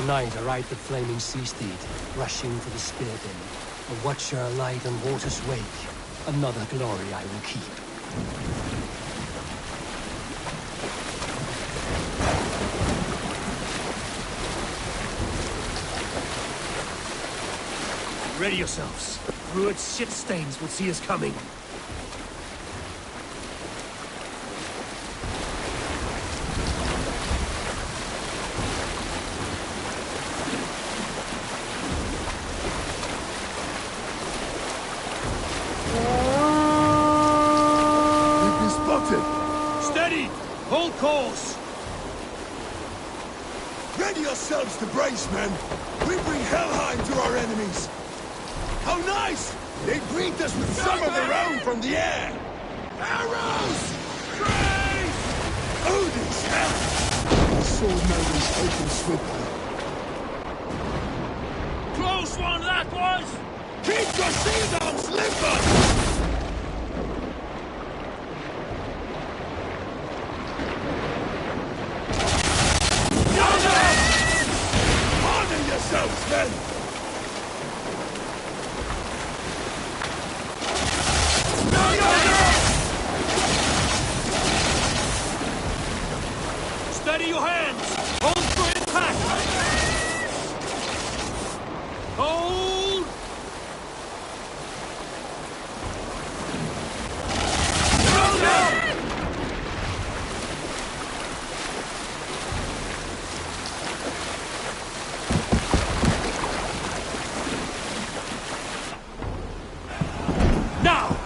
Tonight I ride the flaming sea steed, rushing for the spear den. A watcher alight on water's wake. Another glory I will keep. Ready yourselves. Rued's shit stains will see us coming. Hold course! Ready yourselves to brace, men! We bring Helheim to our enemies! How nice! They greet us with some of their own from the air! Arrows! Praise! Odin's The sword maidens taken swiftly. Close one, that was! Keep your shield arms limber! Harden yourselves, then! Steady your hands! Hold for impact! Hold! Now!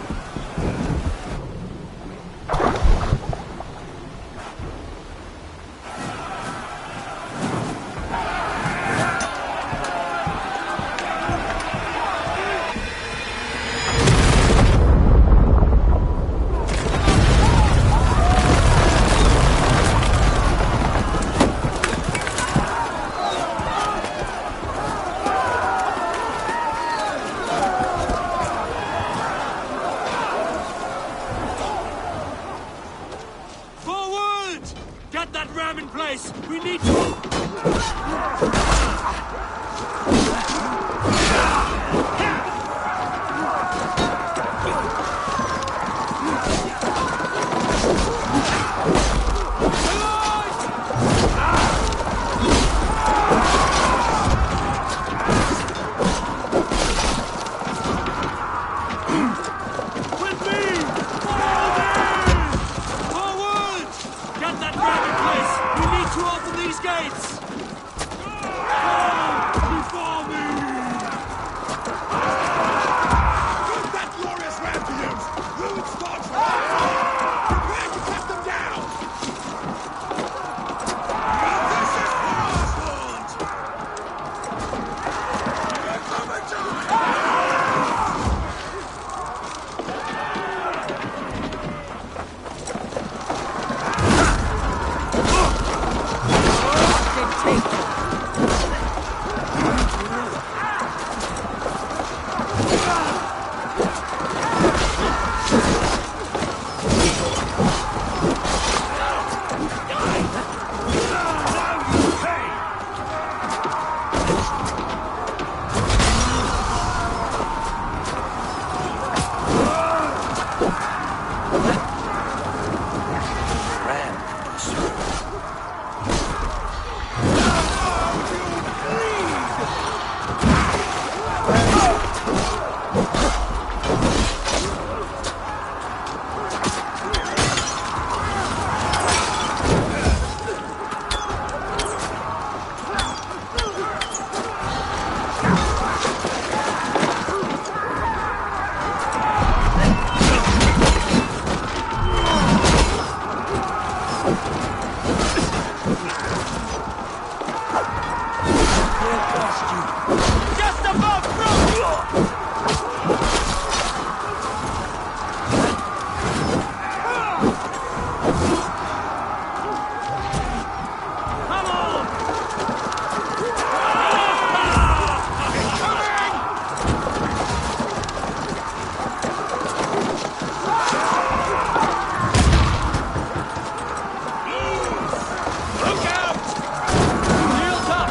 Forward! Get that ram in place! We need to... With me! Follow me! Forward! Get that ram in place! We need to open these gates! Go! Before me! Use that glorious ram to use! Ruined swords for us! Prepare to cut them down! This is Horned! We're coming to Just above front! Come on! Look out! Shields up!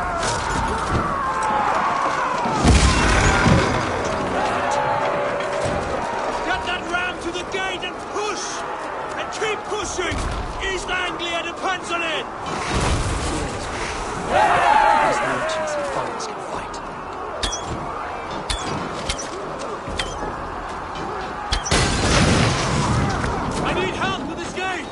Get that ram to the gate and push! And keep pushing! East Anglia depends on it! These merchants and farmers can fight. I need help with this gate!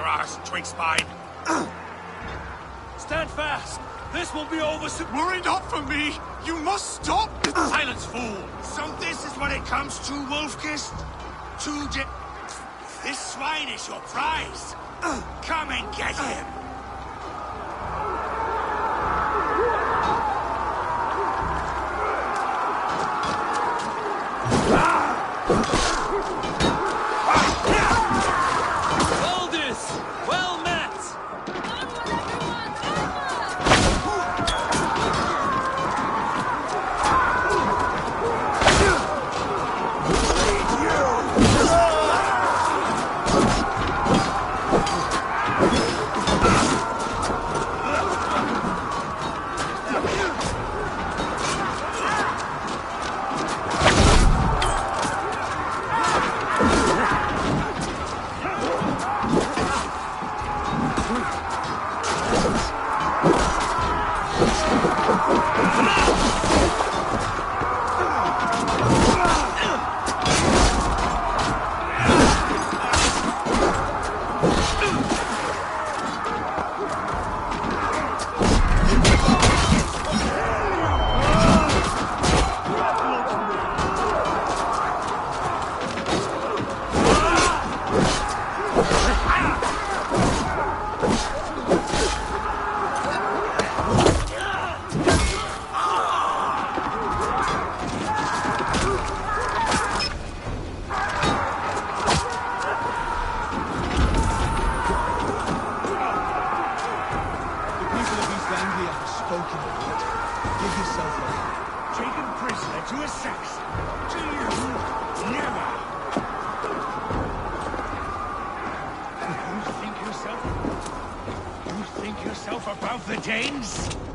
arse, twig spine. Stand fast! This will be over soon. Worry not for me! You must stop! Silence, fool! So this is what it comes to, Wolf-Kissed? This swine is your prize! Come and get him! Well met!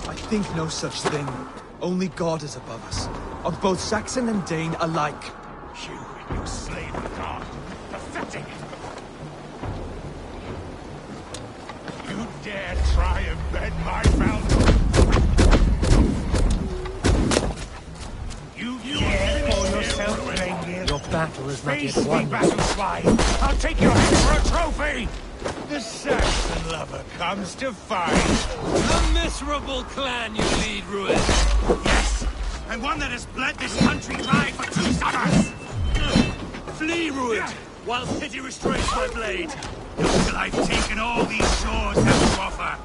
I think no such thing. Only God is above us. Of both Saxon and Dane alike. You and your slave of God. Pathetic! You dare try and bend my bounty? You dare call yourself Reindeer? Your battle is not yet Face me, won. battle swine! I'll take your head for a trophy! The Saxon lover comes to fight. A miserable clan you lead, Ruin. Yes, and one that has bled this country dry for 2 summers. Flee, Ruin, while pity restrains my blade. Not till I've taken all these shores have to offer.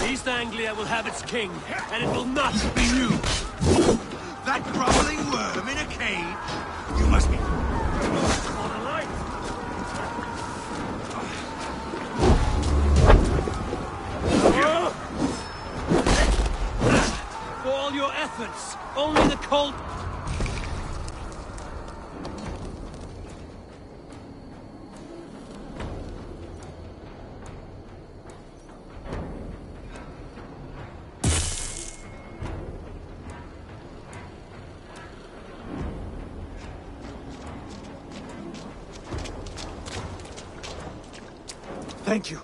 East Anglia will have its king, and it will not be you. That groveling worm in a cage? You must be... For all your efforts, only the cold... Thank you.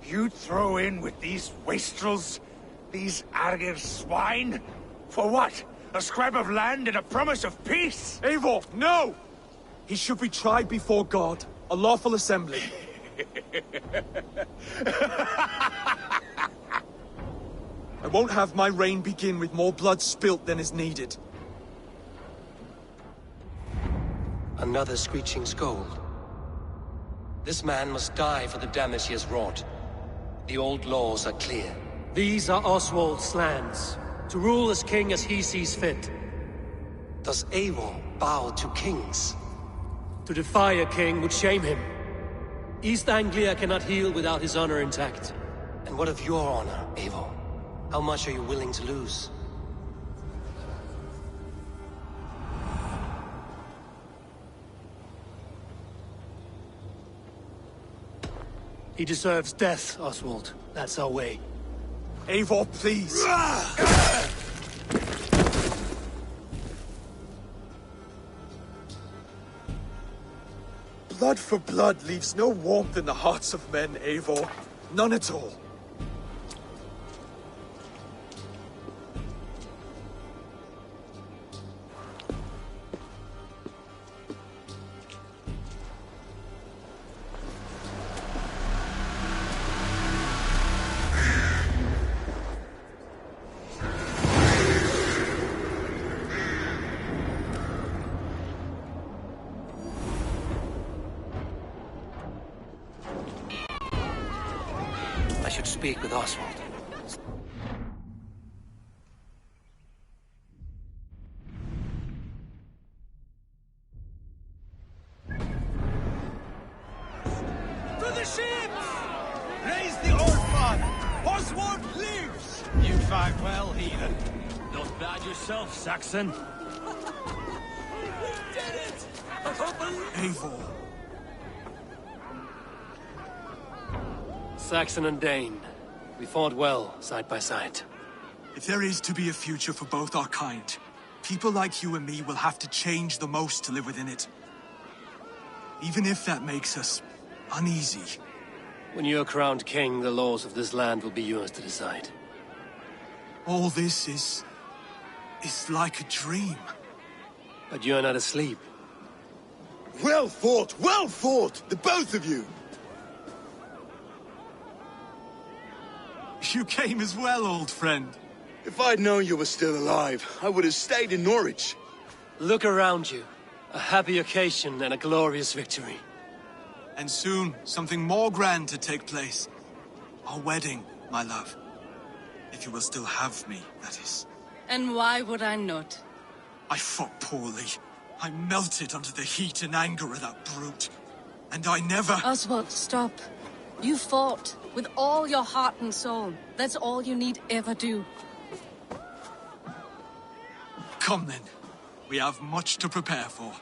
You throw in with these wastrels? These Argir swine? For what? A scrap of land and a promise of peace? Eivor, no! He should be tried before God, a lawful assembly. I won't have my reign begin with more blood spilt than is needed. Another screeching scold. This man must die for the damage he has wrought. The old laws are clear. These are Oswald's lands, to rule as king as he sees fit. Does Eivor bow to kings? To defy a king would shame him. East Anglia cannot heal without his honor intact. And what of your honor, Eivor? How much are you willing to lose? He deserves death, Oswald. That's our way. Eivor, please! Blood for blood leaves no warmth in the hearts of men, Eivor. None at all. speak with Oswald. To the ships! Raise the Orphan! Oswald lives! You fight well, heathen. Not bad yourself, Saxon. Eivor. Saxon and Dane, we fought well, side by side. If there is to be a future for both our kind, people like you and me will have to change the most to live within it. Even if that makes us uneasy. When you're crowned king, the laws of this land will be yours to decide. All this is like a dream. But you're not asleep. Well fought, the both of you! You came as well, old friend. If I'd known you were still alive, I would have stayed in Norwich. Look around you. A happy occasion and a glorious victory. And soon, something more grand to take place. Our wedding, my love. If you will still have me, that is. And why would I not? I fought poorly. I melted under the heat and anger of that brute. And I never... Oswald, stop. You fought with all your heart and soul. That's all you need ever do. Come then. We have much to prepare for.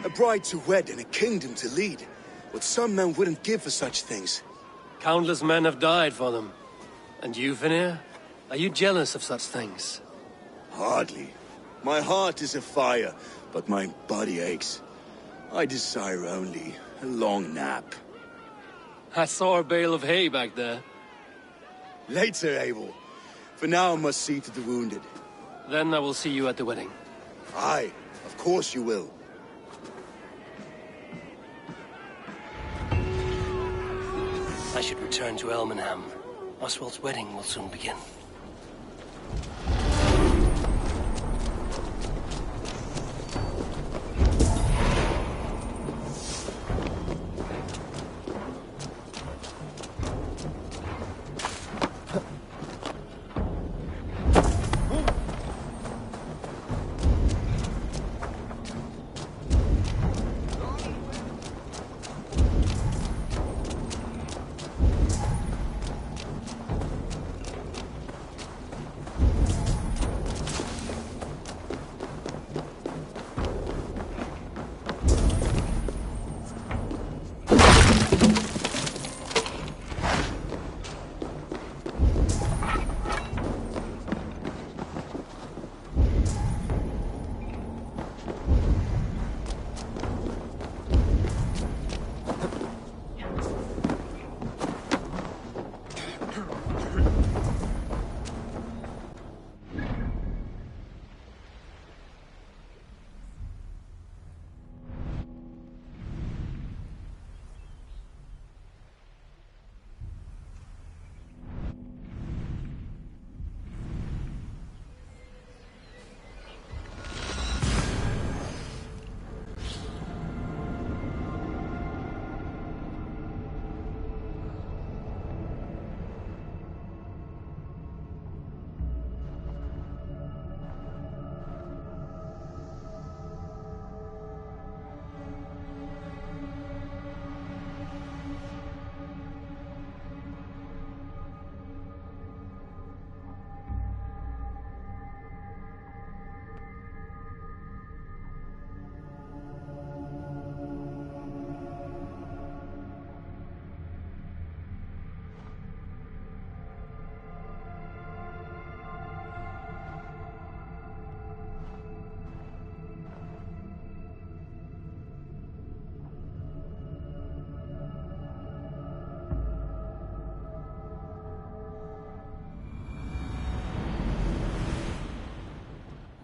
A bride to wed and a kingdom to lead. What some men wouldn't give for such things. Countless men have died for them. And you, Vanir? Are you jealous of such things? Hardly. My heart is afire, but my body aches. I desire only a long nap. I saw a bale of hay back there. Later, Abel. For now I must see to the wounded. Then I will see you at the wedding. Aye, of course you will. I should return to Elmenham. Oswald's wedding will soon begin.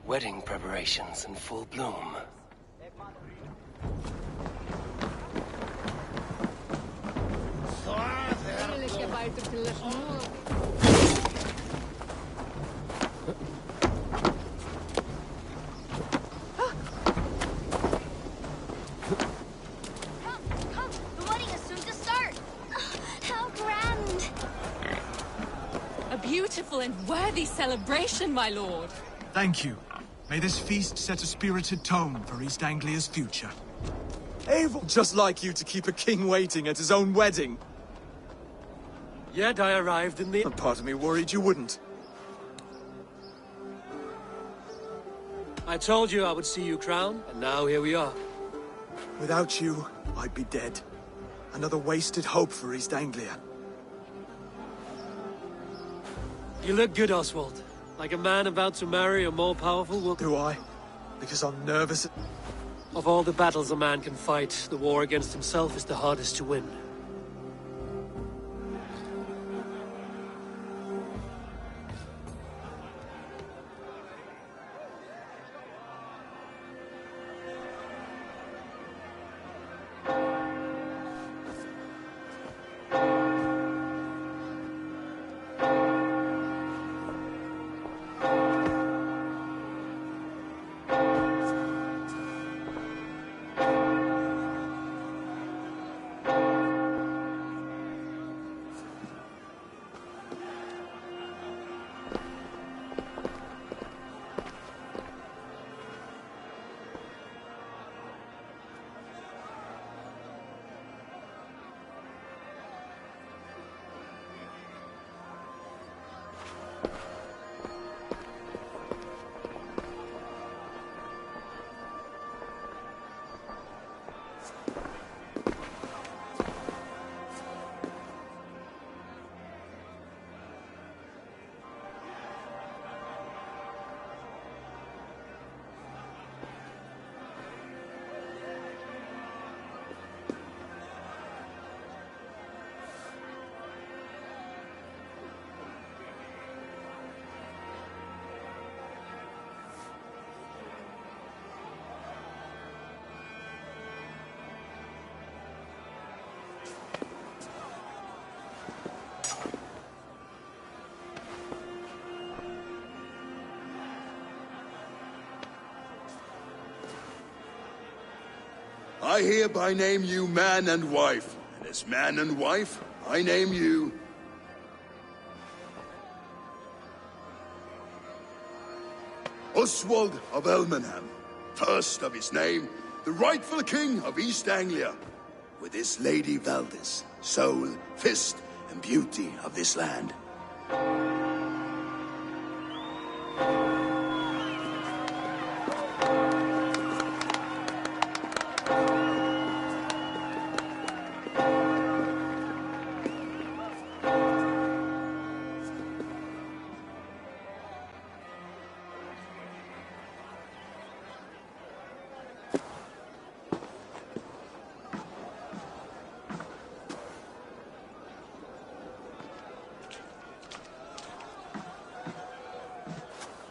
Wedding preparations in full bloom. beautiful and worthy celebration, my lord. Thank you. May this feast set a spirited tone for East Anglia's future. Eivor, just like you to keep a king waiting at his own wedding. Yet I arrived in the... A part of me worried you wouldn't. I told you I would see you crowned, and now here we are. Without you, I'd be dead. Another wasted hope for East Anglia. You look good, Oswald. Like a man about to marry a more powerful woman. Do I? Because I'm nervous. Of all the battles a man can fight, the war against himself is the hardest to win. I hereby name you man and wife, and as man and wife, I name you... Oswald of Elmenham, first of his name, the rightful king of East Anglia, with his lady Valdis, soul, fist, and beauty of this land.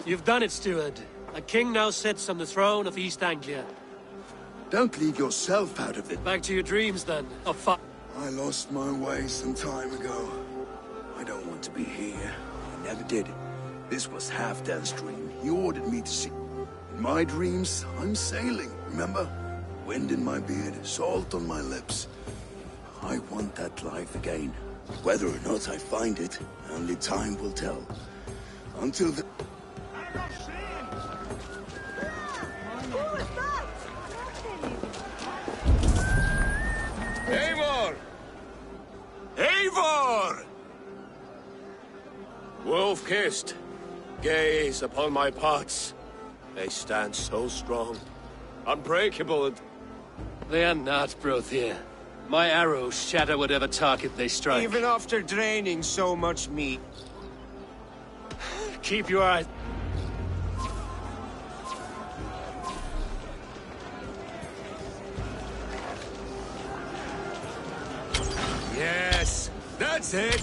You've done it, steward. A king now sits on the throne of East Anglia. Don't leave yourself out of it. Back to your dreams, then, of I lost my way some time ago. I don't want to be here. I never did. This was Halfdan's dream. He ordered me to see. In my dreams, I'm sailing, remember? Wind in my beard, salt on my lips. I want that life again. Whether or not I find it, only time will tell. Until the... Eivor! Eivor! Wolf-kissed, gaze upon my pots. They stand so strong, unbreakable and... They are not, Brothier. My arrows shatter whatever target they strike. Even after draining so much meat. Keep your eyes... Yes, that's it!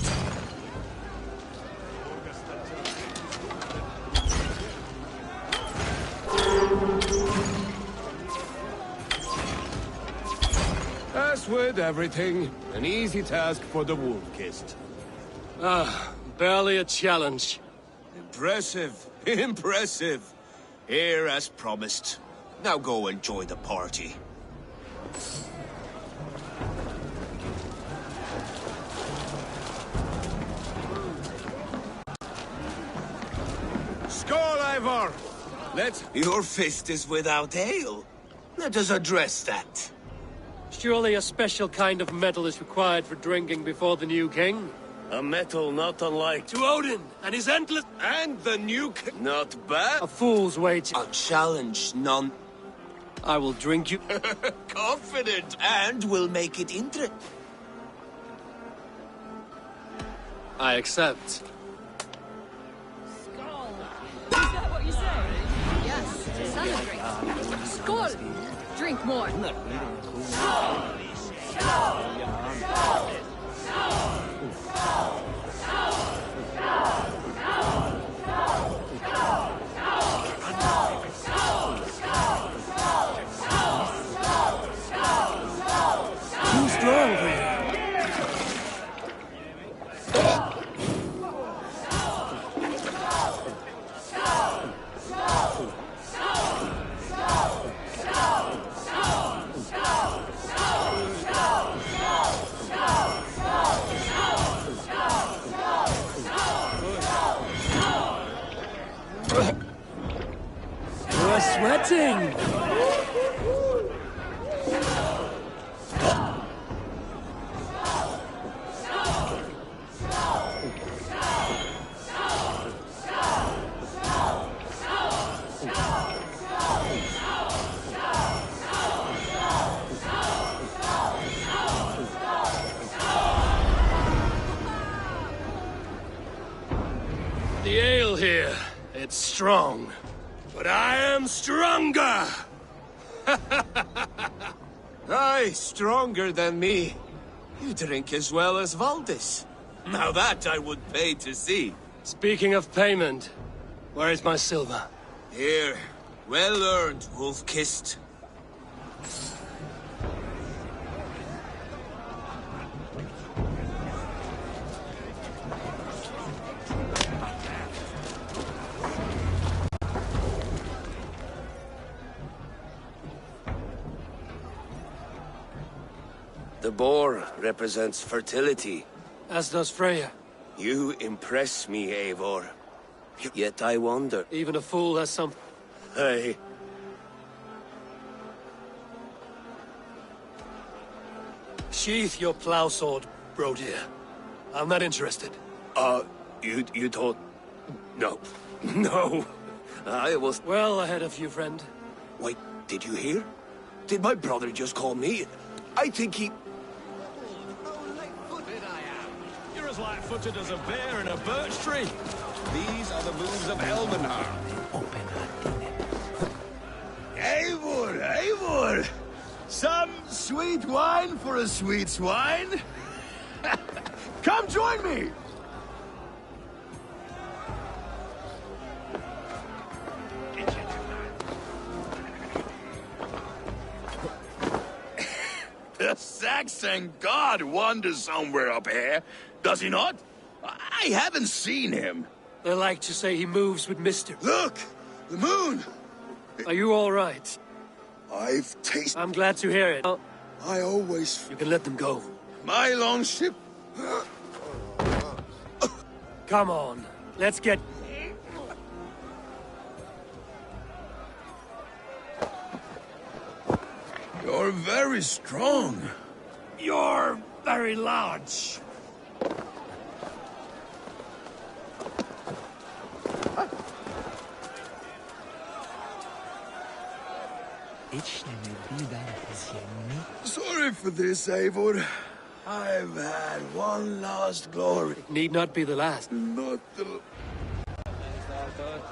As with everything, an easy task for the wolf-kissed. Ah, barely a challenge. Impressive, impressive. Here as promised. Now go enjoy the party. Eivor! Your fist is without ale. Let us address that. Surely a special kind of metal is required for drinking before the new king? A metal not unlike... To Odin and his endless... And the new Not bad. A fool's wager. A challenge, none... I will drink you... Confident, and will make it interesting. I accept. Is that what you say? Yes, celebrate. Skål! Drink more. Too strong for you. You're sweating! The ale here, it's strong. But I am stronger! Aye, stronger than me. You drink as well as Valdis. Now that I would pay to see. Speaking of payment, where is my silver? Here, well earned, wolf-kissed. The boar represents fertility. As does Freya. You impress me, Eivor. Yet I wonder. Even a fool has some... Hey. Sheath your plow sword, Brodir. I'm not interested. You thought... No. No. I was... Well ahead of you, friend. Wait, did you hear? Did my brother just call me? I think he... You're as light-footed as a bear in a birch tree. These are the moves of Elmenhar. Eivor, Eivor! Some sweet wine for a sweet swine? Come join me! The Saxon god wanders somewhere up here, does he not? I haven't seen him. They like to say he moves with Mister. Look! The moon! Are you all right? I've tasted... I'm glad to hear it. I always... You can let them go. My longship... Come on, let's get... You're very strong. You're very large. Sorry for this, Eivor. I've had one last glory. It need not be the last. Not the...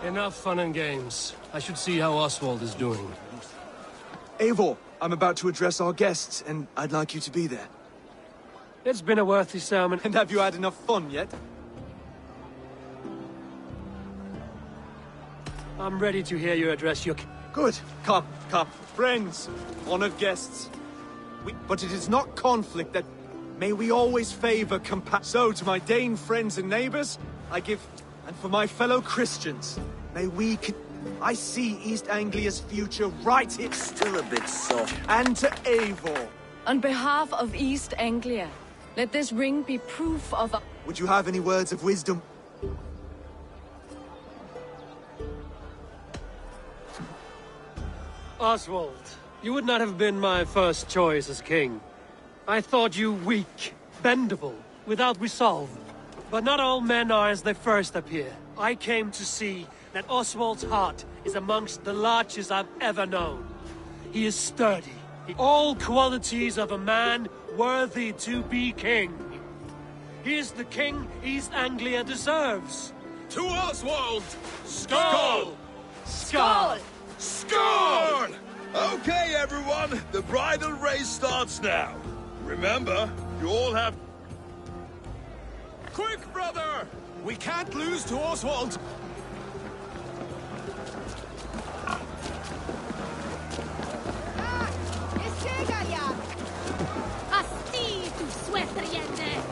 Enough fun and games. I should see how Oswald is doing. Eivor, I'm about to address our guests, and I'd like you to be there. It's been a worthy sermon. And have you had enough fun yet? I'm ready to hear you address your... Good. Come. Friends, honored guests. But it is not conflict that... May we always favor So, to my Dane friends and neighbors, I give... And for my fellow Christians, may we... I see East Anglia's future right here. Still a bit soft. And to Eivor. On behalf of East Anglia, let this ring be proof of... Would you have any words of wisdom? Oswald, you would not have been my first choice as king. I thought you weak, bendable, without resolve. But not all men are as they first appear. I came to see that Oswald's heart is amongst the largest I've ever known. He is sturdy, all qualities of a man worthy to be king. He is the king East Anglia deserves. To Oswald! Skull! Skull! Skull! Okay, everyone, the bridal race starts now. Remember, you all have... Quick, brother! We can't lose to Oswald! Asti, tu suetriende!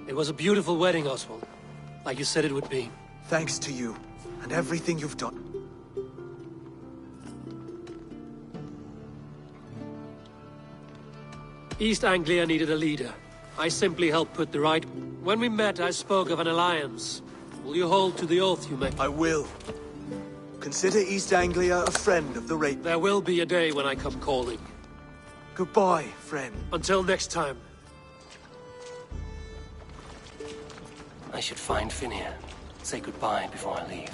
It was a beautiful wedding, Oswald. Like you said it would be. Thanks to you, and everything you've done. East Anglia needed a leader. I simply helped put the right... When we met, I spoke of an alliance. Will you hold to the oath you made? I will. Consider East Anglia a friend of the rape. There will be a day when I come calling. Goodbye, friend. Until next time. I should find Finir. Say goodbye before I leave.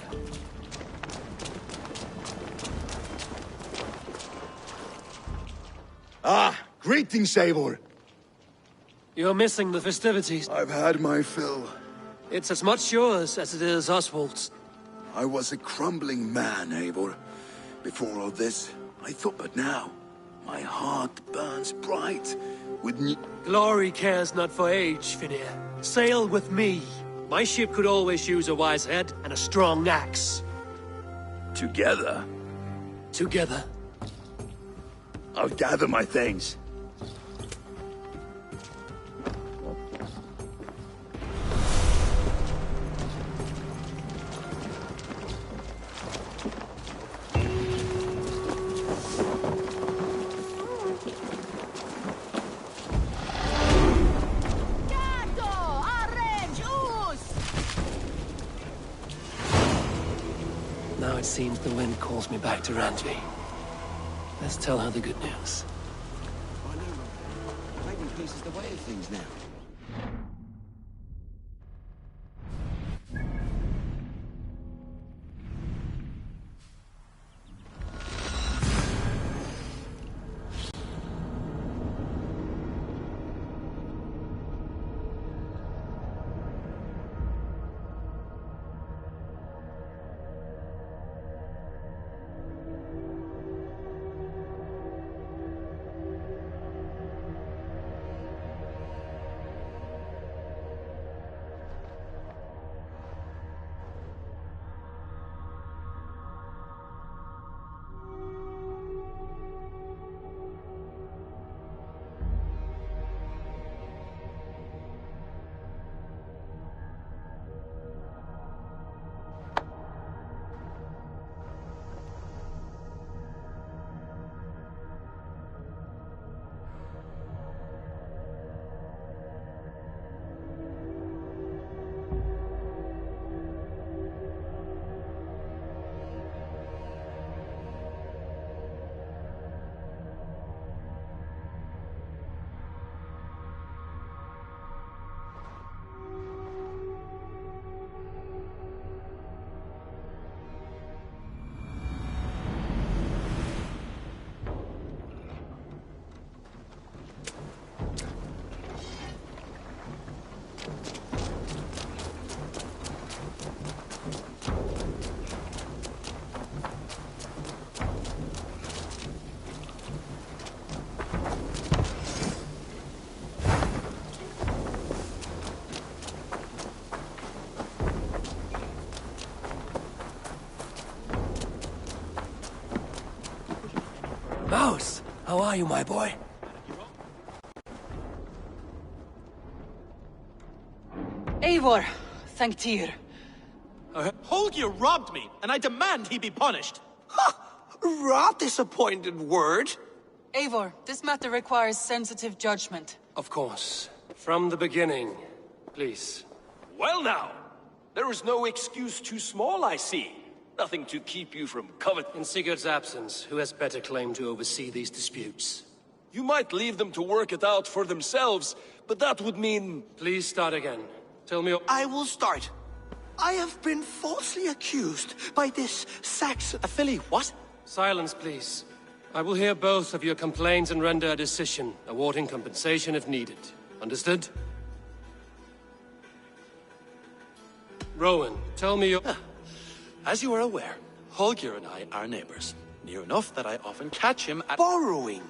Ah, greetings, Eivor. You're missing the festivities. I've had my fill. It's as much yours as it is Oswald's. I was a crumbling man, Eivor. Before all this, I thought, but now, my heart burns bright with new... Glory cares not for age, Finir. Sail with me. My ship could always use a wise head and a strong axe. Together? Together. I'll gather my things. Now it seems the wind calls me back to Ranji. Let's tell her the good news. I know, Robert. Maybe peace is the way of things now. Mouse, how are you, my boy? Eivor, thank Tyr. Holger robbed me, and I demand he be punished. Rot disappointed word. Eivor, this matter requires sensitive judgment. Of course. From the beginning, please. Well now, there is no excuse too small, I see. Nothing to keep you from In Sigurd's absence, who has better claim to oversee these disputes? You might leave them to work it out for themselves, but that would mean... Please start again. Tell me... I will start. I have been falsely accused by this Saxon... Philly, what? Silence, please. I will hear both of your complaints and render a decision, awarding compensation if needed. Understood? Rowan, tell me your... As you are aware, Holger and I are neighbors. Near enough that I often catch him at... Borrowing.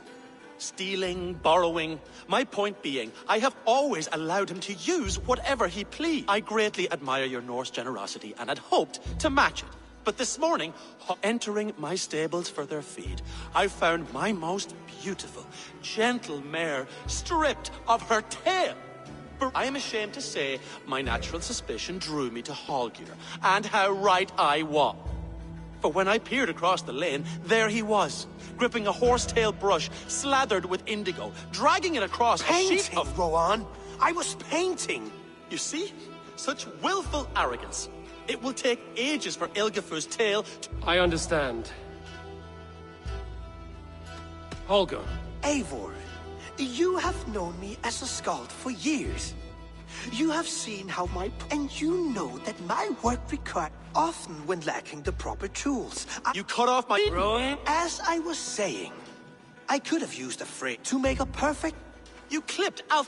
Stealing, borrowing. My point being, I have always allowed him to use whatever he pleased. I greatly admire your Norse generosity and had hoped to match it. But this morning, entering my stables for their feed, I found my most beautiful, gentle mare stripped of her tail. I am ashamed to say my natural suspicion drew me to Holger, and how right I was. For when I peered across the lane, there he was, gripping a horsetail brush slathered with indigo, dragging it across a sheet of... Rowan. I was painting. You see? Such willful arrogance. It will take ages for Ilgifu's tail to... I understand. Holger. Eivor, you have known me as a skald for years. You have seen how and you know that my work requires often when lacking the proper tools. You cut off my... Rowan? As I was saying, I could have used a phrase to make a perfect... You clipped out...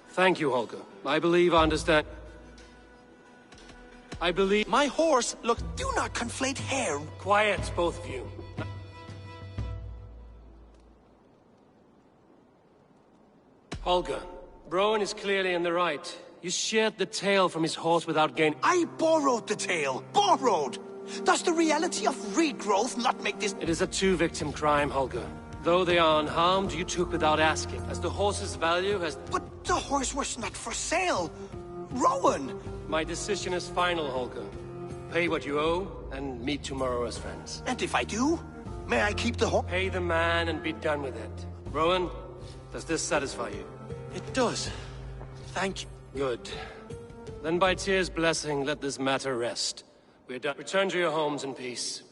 Thank you, Holger. I believe I understand. I believe... My horse looked... Do not conflate hair. Quiet, both of you. Holger, Rowan is clearly in the right. You sheared the tail from his horse without gain... I borrowed the tail. Borrowed! Does the reality of regrowth not make this... It is a two-victim crime, Holger. Though they are unharmed, you took without asking, as the horse's value has... But the horse was not for sale. Rowan! My decision is final, Holger. Pay what you owe, and meet tomorrow as friends. And if I do, may I keep the horse? Pay the man and be done with it. Rowan, does this satisfy you? It does. Thank you. Good. Then by Tyr's blessing, let this matter rest. We're done. Return to your homes in peace.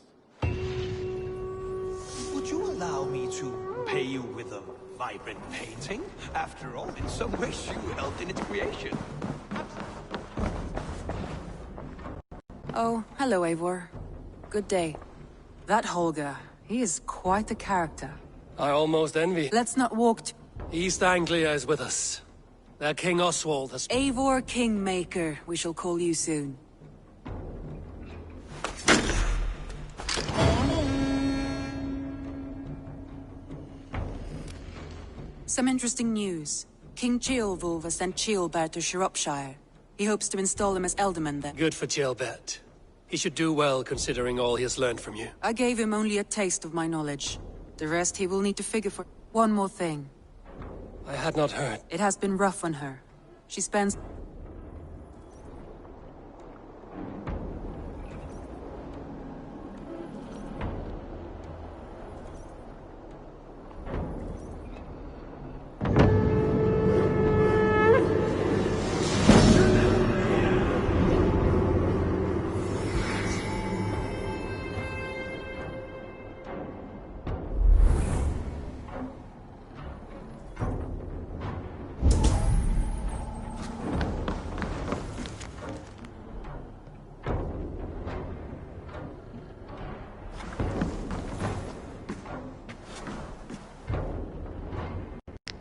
Would you allow me to pay you with a vibrant painting? After all, in some ways you helped in its creation. Oh, hello, Eivor. Good day. That Holger, he is quite the character. I almost envy. Let's not walk East Anglia is with us. Their King Oswald has... Eivor Kingmaker, we shall call you soon. Some interesting news. King Ceolwulf has sent Ceolbert to Shropshire. He hopes to install him as Elderman there. Good for Ceolbert. He should do well, considering all he has learned from you. I gave him only a taste of my knowledge. The rest he will need to figure for... One more thing. I had not heard. It has been rough on her. She spends...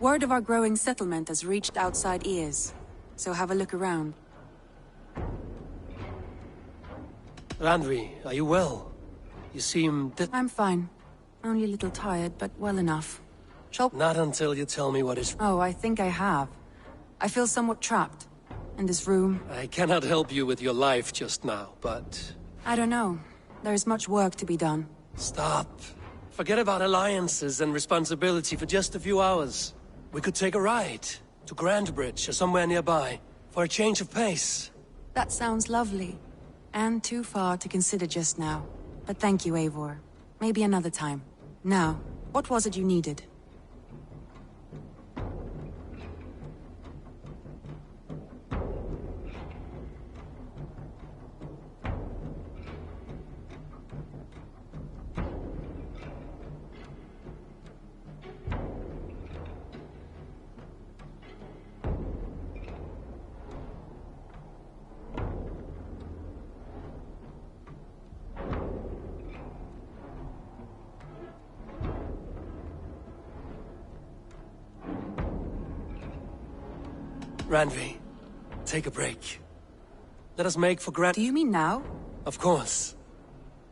Word of our growing settlement has reached outside ears, so have a look around. Randvi, are you well? You seem... I'm fine. Only a little tired, but well enough. Shall... Not until you tell me what is... Oh, I think I have. I feel somewhat trapped. In this room. I cannot help you with your life just now, but... I don't know. There is much work to be done. Stop. Forget about alliances and responsibility for just a few hours. We could take a ride to Grantebridge or somewhere nearby for a change of pace. That sounds lovely. And too far to consider just now. But thank you, Eivor. Maybe another time. Now, what was it you needed? Randvi, take a break. Let us make for Do you mean now? Of course.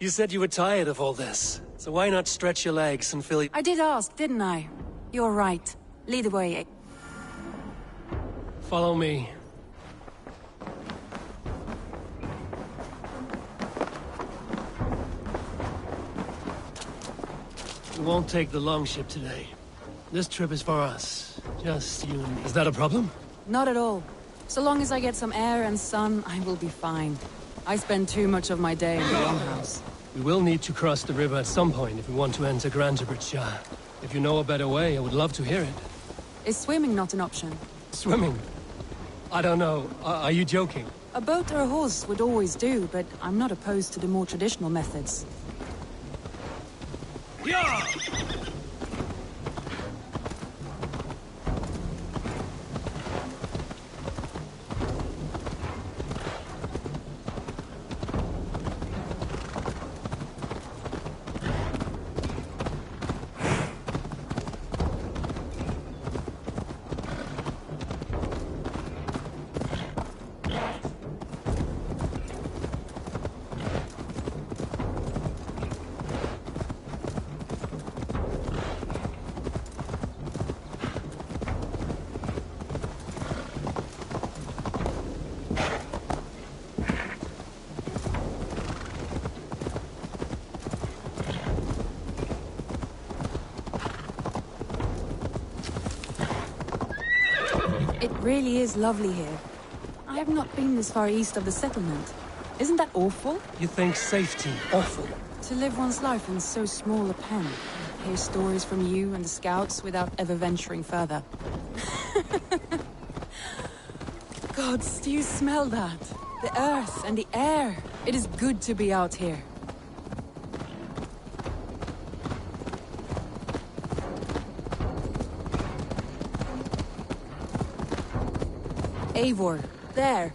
You said you were tired of all this, so why not stretch your legs and fill it? I did ask, didn't I? You're right. Lead the way. Follow me. We won't take the longship today. This trip is for us. Just you and me. Is that a problem? Not at all. So long as I get some air and sun, I will be fine. I spend too much of my day in the longhouse. We will need to cross the river at some point if we want to enter Grantebridge. If you know a better way, I would love to hear it. Is swimming not an option? Swimming? I don't know. Are you joking? A boat or a horse would always do, but I'm not opposed to the more traditional methods. Yeah! It really is lovely here. I have not been this far east of the settlement. Isn't that awful? You think safety awful? To live one's life in so small a pen. Hear stories from you and the scouts without ever venturing further. Gods, do you smell that? The earth and the air. It is good to be out here. Eivor, there.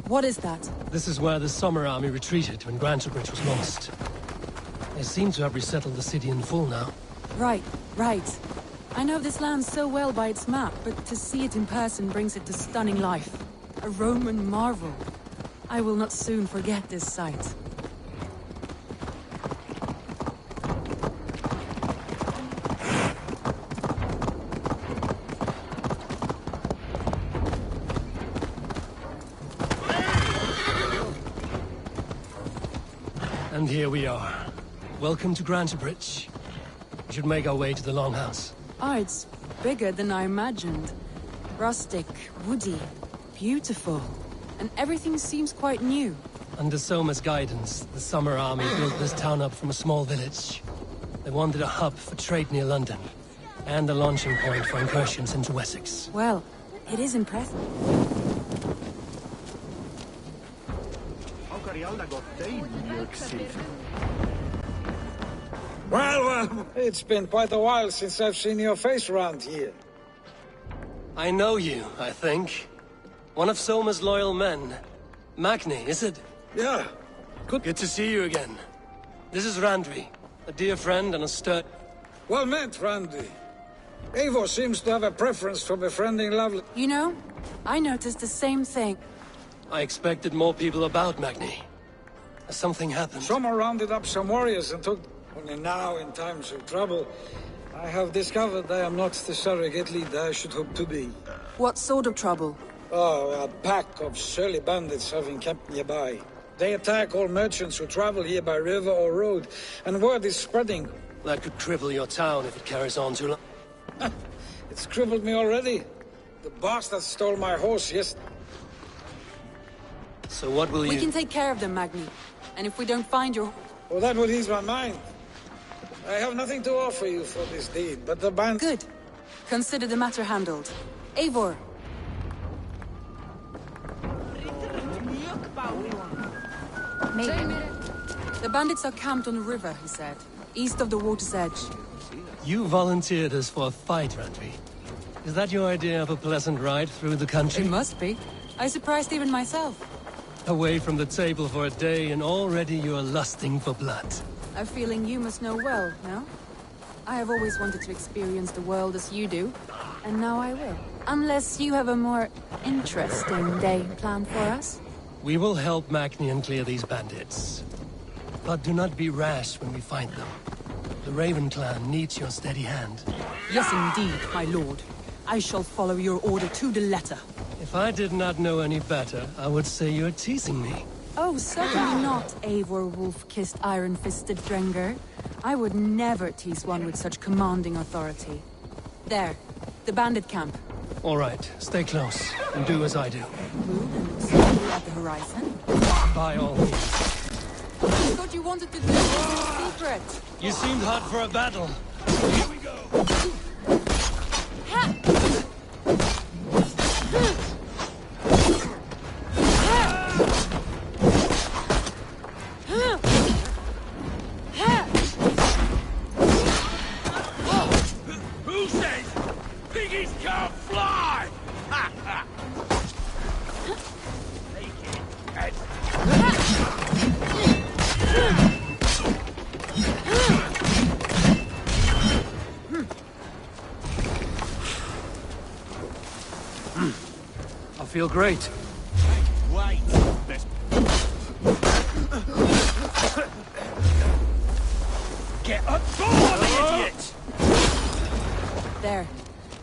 What is that? This is where the Summer Army retreated when Grantebridge was lost. They seem to have resettled the city in full now. Right. I know this land so well by its map, but to see it in person brings it to stunning life. A Roman marvel. I will not soon forget this sight. And here we are. Welcome to Grantebridge. We should make our way to the Longhouse. Ah, it's bigger than I imagined. Rustic, woody, beautiful. And everything seems quite new. Under Soma's guidance, the Summer Army built this town up from a small village. They wanted a hub for trade near London, and a launching point for incursions into Wessex. Well, it is impressive. Well, it's been quite a while since I've seen your face around here. I know you, I think. One of Soma's loyal men. Magni, is it? Yeah. Good to see you again. This is Randvi, a dear friend and a stud. Well met, Randy. Eivor seems to have a preference for befriending lovely... You know, I noticed the same thing. I expected more people about Magni. Has something happened? Someone rounded up some warriors and took... Only now, in times of trouble, I have discovered I am not the surrogate leader I should hope to be. What sort of trouble? Oh, a pack of surly bandits have encamped nearby. They attack all merchants who travel here by river or road, and word is spreading. That could cripple your town if it carries on too long. It's crippled me already. The bastard stole my horse So what will you... We can take care of them, Magni. And if we don't find your... Well, that would ease my mind. I have nothing to offer you for this deed, but the band... Good. Consider the matter handled. Eivor. The bandits are camped on the river, he said. East of the water's edge. You volunteered us for a fight, Randvi. Is that your idea of a pleasant ride through the country? It must be. I surprised even myself. Away from the table for a day, and already you are lusting for blood. A feeling you must know well, no? I have always wanted to experience the world as you do, and now I will. Unless you have a more interesting day planned for us? We will help Magni clear these bandits. But do not be rash when we find them. The Raven clan needs your steady hand. Yes, indeed, my lord. I shall follow your order to the letter. If I did not know any better, I would say you're teasing me. Oh, certainly not, Eivor wolf-kissed iron-fisted Drenger. I would never tease one with such commanding authority. There, the bandit camp. All right, stay close, and do as I do. Move and look slowly at the horizon. By all means. I thought you wanted to do this in secret. You seemed hot for a battle. Here we go. Who says piggies can't fly? Ha ha! I feel great. Wait. Get a door, idiot! There.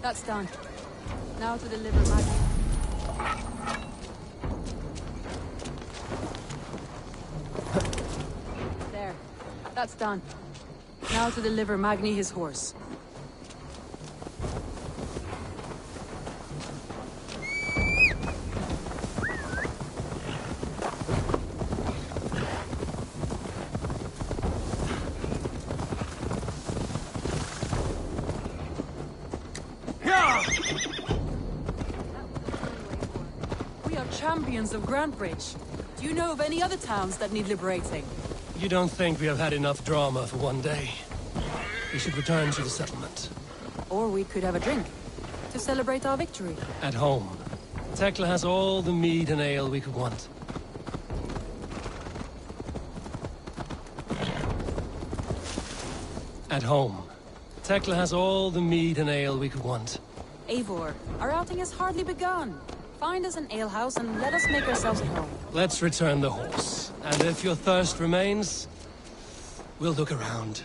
That's done. Now to deliver Magni. There. That's done. Now to deliver Magni his horse. We are champions of Grantbridge. Do you know of any other towns that need liberating? You don't think we have had enough drama for one day? We should return to the settlement. Or we could have a drink, to celebrate our victory. At home. Tekla has all the mead and ale we could want. At home. Tekla has all the mead and ale we could want. Eivor, our outing has hardly begun. Find us an alehouse and let us make ourselves at home. Let's return the horse. And if your thirst remains, we'll look around.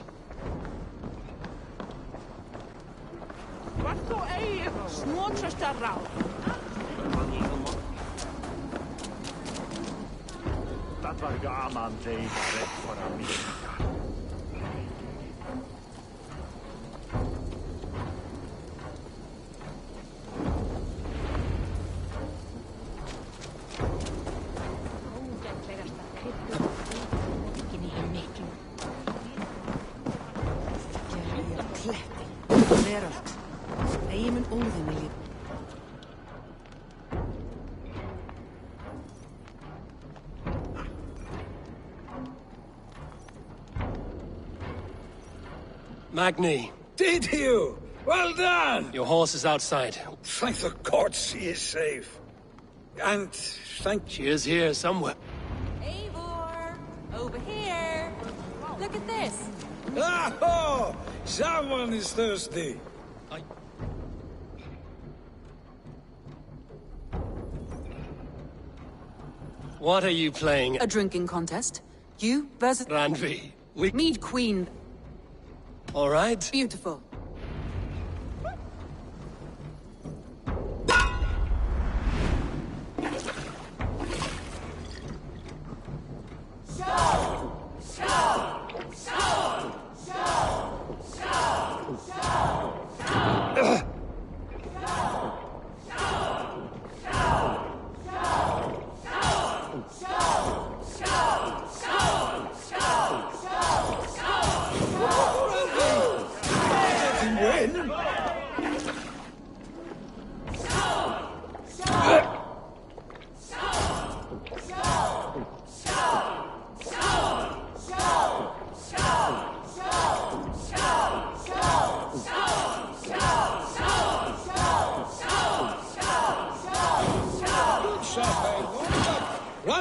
Dat var gaman dig rätt för mig. Magni. Did you? Well done! Your horse is outside. Thank the gods he is safe. And thank... She is here somewhere. Eivor! Over here! Look at this! Oh! Someone is thirsty. What are you playing? A drinking contest. You versus... Randvi. Mead Queen. All right. Beautiful.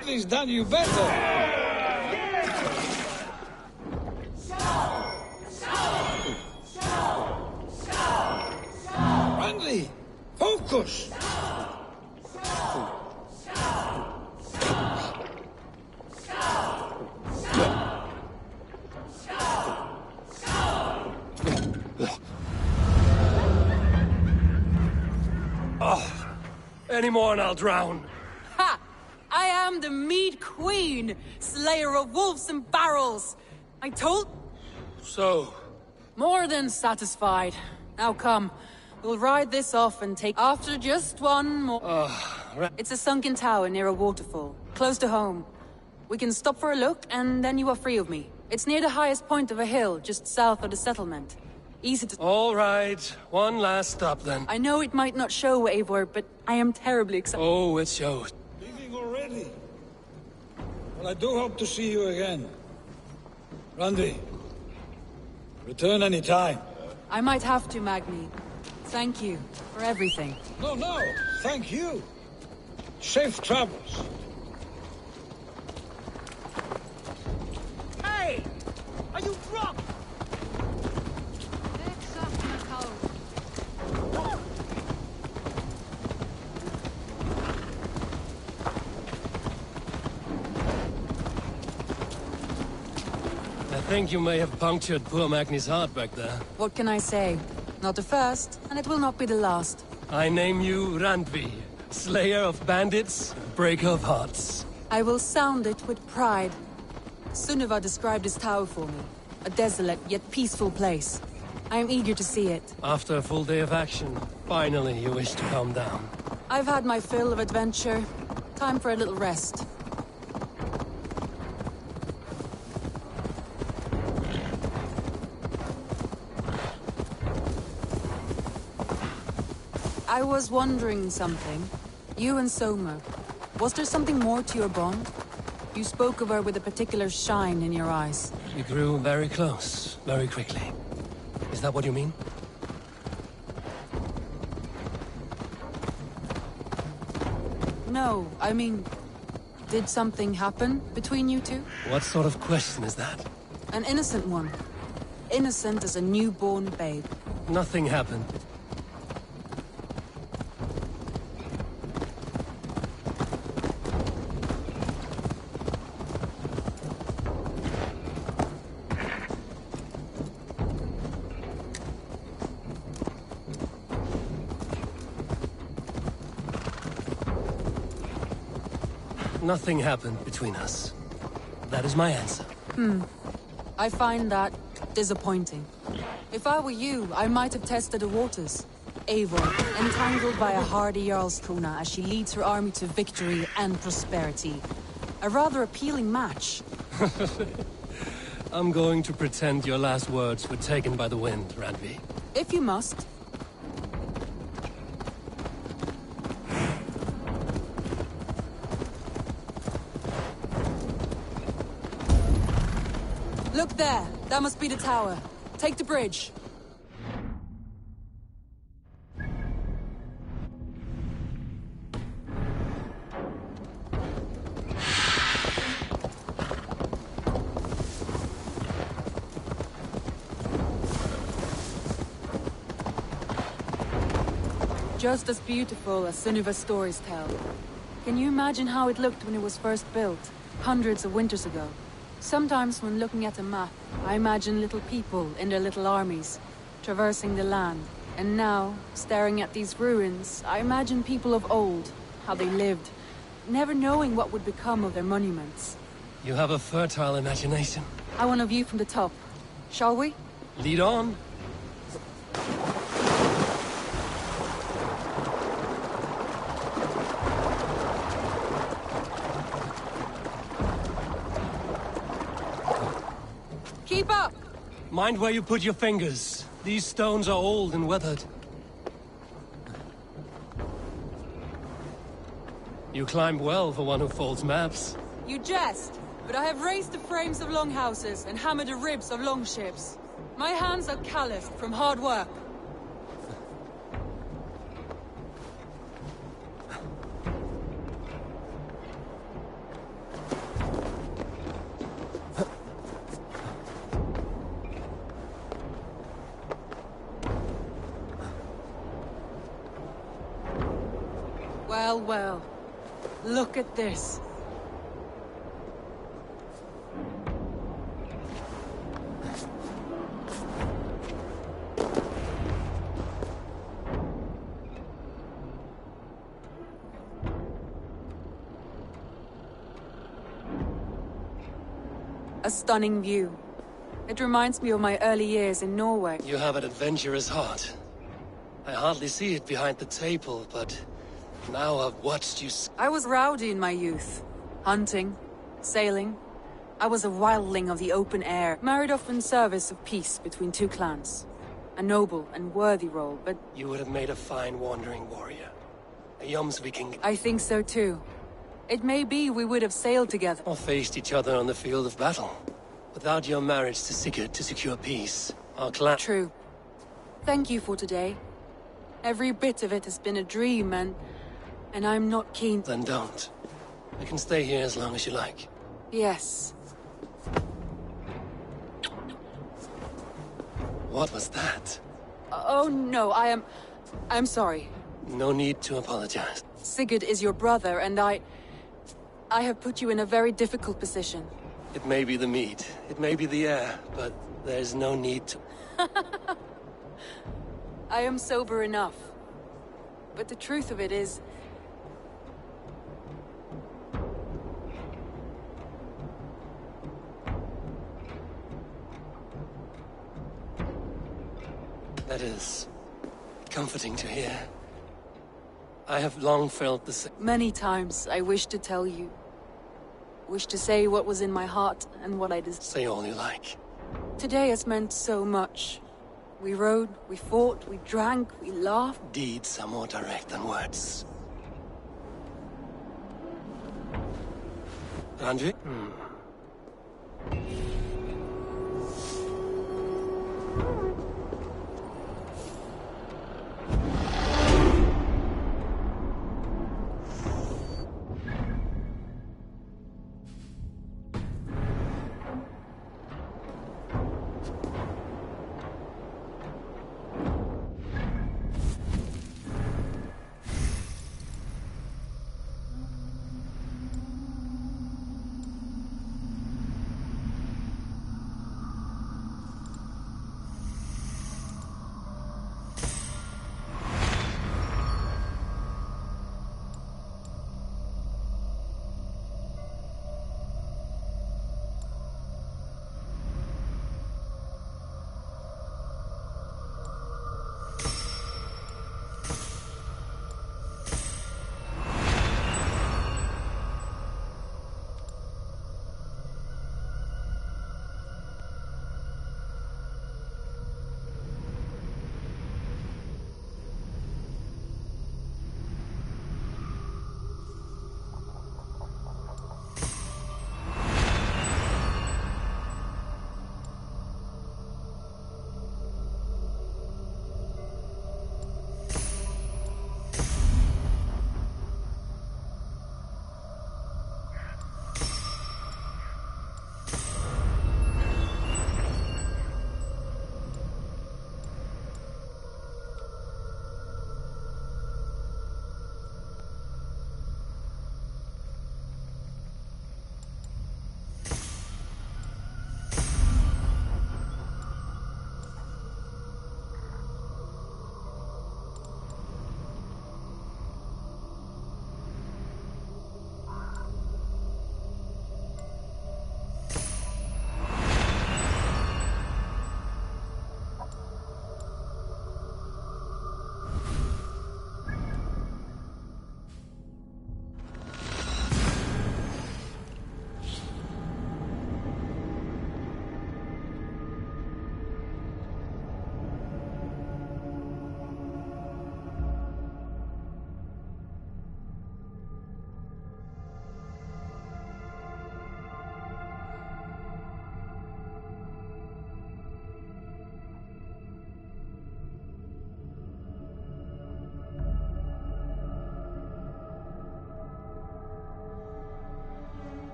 Randvi's done you better. Randvi, focus. Any more and I'll drown. Ha! I am the Mead Queen, slayer of wolves and barrels. I told... So? More than satisfied. Now come, we'll ride this off and take... After just one more... It's a sunken tower near a waterfall, close to home. We can stop for a look, and then you are free of me. It's near the highest point of a hill, just south of the settlement. Easy to... All right, one last stop then. I know it might not show, Eivor, but I am terribly excited. Oh, it shows. Leaving already? Well, I do hope to see you again. Randvi, return any time. I might have to, Magni. Thank you for everything. No, thank you. Safe travels. Hey! Are you drunk? I think you may have punctured poor Magni's heart back there. What can I say? Not the first, and it will not be the last. I name you Randvi, slayer of bandits, breaker of hearts. I will sound it with pride. Sunniva described this tower for me. A desolate yet peaceful place. I am eager to see it. After a full day of action, finally you wish to calm down. I've had my fill of adventure. Time for a little rest. I was wondering something. You and Soma. Was there something more to your bond? You spoke of her with a particular shine in your eyes. We grew very close, very quickly. Is that what you mean? No, I mean... Did something happen between you two? What sort of question is that? An innocent one. Innocent as a newborn babe. Nothing happened. Nothing happened between us. That is my answer. I find that disappointing. If I were you, I might have tested the waters. Eivor, entangled by a hardy Jarlskona as she leads her army to victory and prosperity. A rather appealing match. I'm going to pretend your last words were taken by the wind, Randvi. If you must. Look there! That must be the tower. Take the bridge. Just as beautiful as Sunniva's stories tell. Can you imagine how it looked when it was first built, hundreds of winters ago? Sometimes when looking at a map, I imagine little people in their little armies, traversing the land. And now, staring at these ruins, I imagine people of old, how they lived, never knowing what would become of their monuments. You have a fertile imagination. I want a view from the top. Shall we? Lead on. Keep up! Mind where you put your fingers. These stones are old and weathered. You climbed well for one who folds maps. You jest, but I have raised the frames of longhouses and hammered the ribs of longships. My hands are calloused from hard work. Well, well. Look at this. A stunning view. It reminds me of my early years in Norway. You have an adventurous heart. I hardly see it behind the table, but now I've watched you. I was rowdy in my youth. Hunting, sailing. I was a wildling of the open air, married off in service of peace between two clans. A noble and worthy role, but... You would have made a fine wandering warrior. A Jomsviking. I think so too. It may be we would have sailed together. Or faced each other on the field of battle. Without your marriage to Sigurd to secure peace, our clan... True. Thank you for today. Every bit of it has been a dream, and I'm not keen... Then don't. I can stay here as long as you like. Yes. What was that? Oh no, I'm sorry. No need to apologize. Sigurd is your brother, and I have put you in a very difficult position. It may be the meat, it may be the air, but there's no need to... I am sober enough. But the truth of it is... That is comforting to hear. I have long felt the same. Many times I wished to tell you. Wished to say what was in my heart and what I desired. Say all you like. Today has meant so much. We rode, we fought, we drank, we laughed. Deeds are more direct than words. Andrew?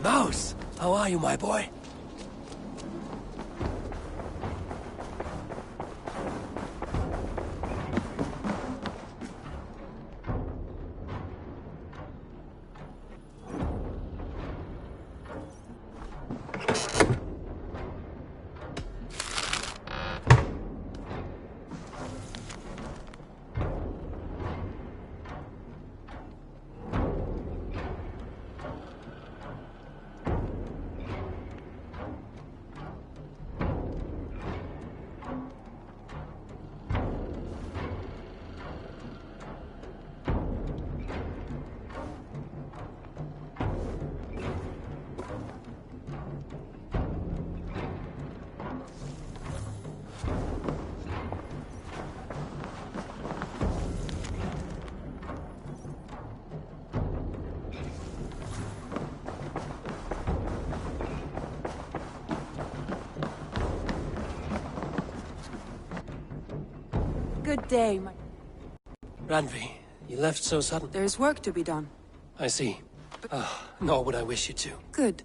Mouse, how are you, my boy? Good day, my... Randvi, you left so sudden. There's work to be done. I see. Nor would I wish you to. Good.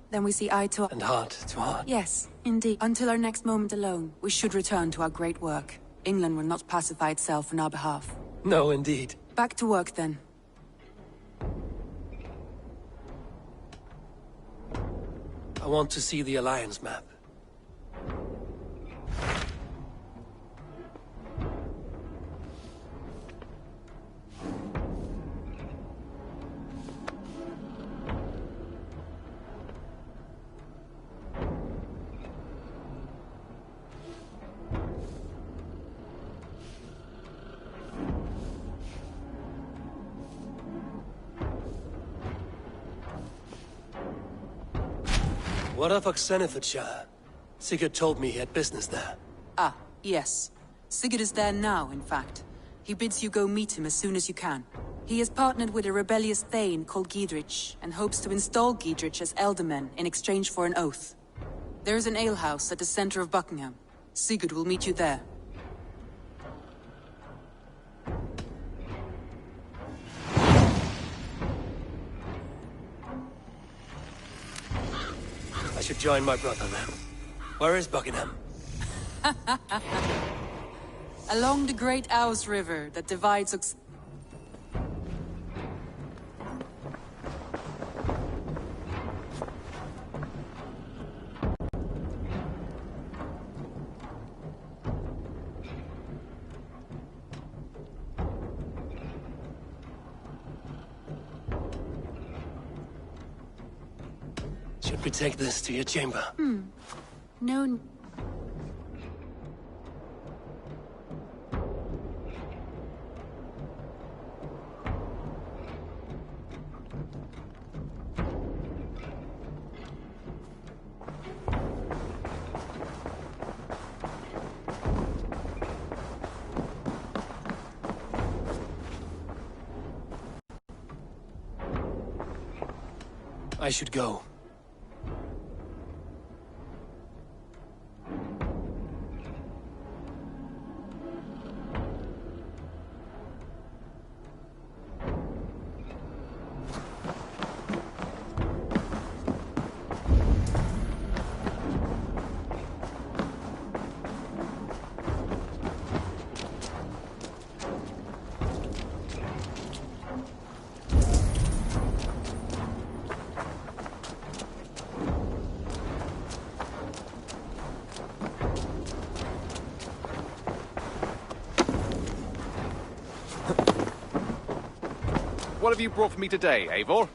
Then we see eye to... And heart to heart. Yes, indeed. Until our next moment alone, we should return to our great work. England will not pacify itself on our behalf. No, indeed. Back to work, then. I want to see the Alliance map. What of Oxenfordshire? Sigurd told me he had business there. Ah, yes. Sigurd is there now, in fact. He bids you go meet him as soon as you can. He has partnered with a rebellious Thane called Giedrich, and hopes to install Giedrich as Elderman in exchange for an oath. There is an alehouse at the center of Buckingham. Sigurd will meet you there. I should join my brother then. Where is Buckingham? Along the great Ouse River that divides Should we take this to your chamber? No... I should go. What have you brought for me today, Eivor?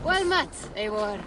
Well met, Eivor.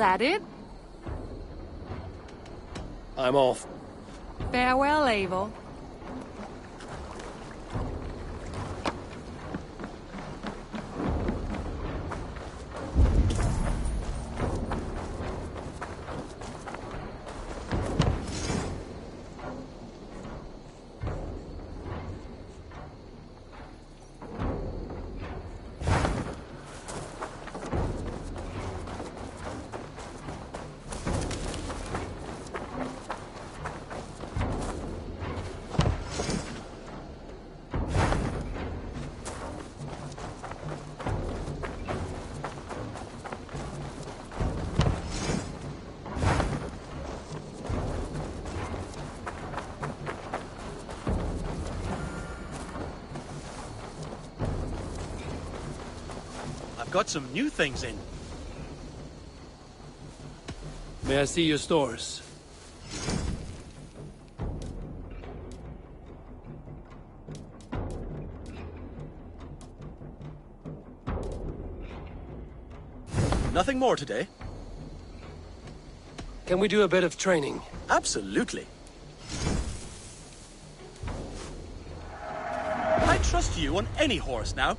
that it? I'm off. Farewell, Eivor. Got some new things in. May I see your stores? Nothing more today? Can we do a bit of training? Absolutely. I trust you on any horse now.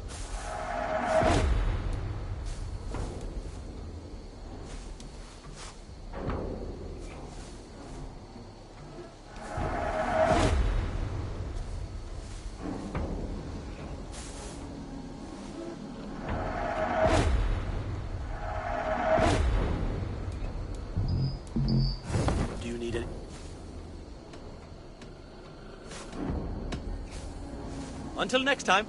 Until next time.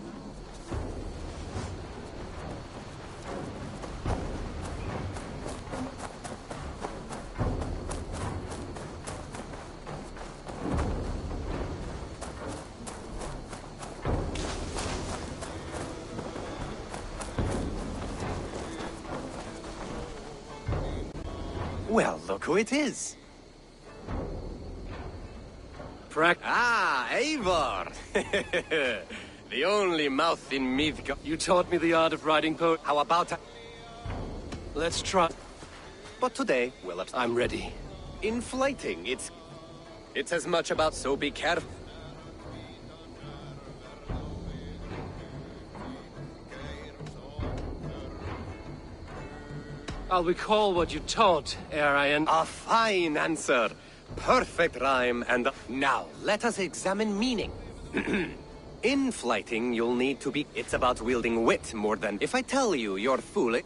Well, look who it is. Ah, Eivor! The only mouth in Midgard. You taught me the art of writing poetry. How about Let's try. But today, well, I'm ready. In flighting, it's as much about so be careful. I'll recall what you taught ere I end. A fine answer. Perfect rhyme, and now let us examine meaning. In flighting, you'll need to be... It's about wielding wit more than... If I tell you you're foolish...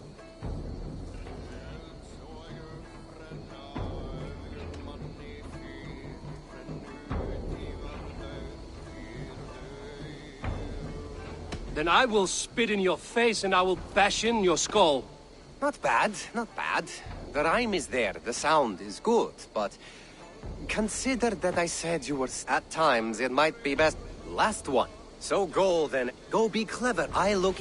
Then I will spit in your face and I will bash in your skull. Not bad, not bad. The rhyme is there, the sound is good, but... Consider that I said you were... At times, it might be best... Last one. So go then. Go be clever. I look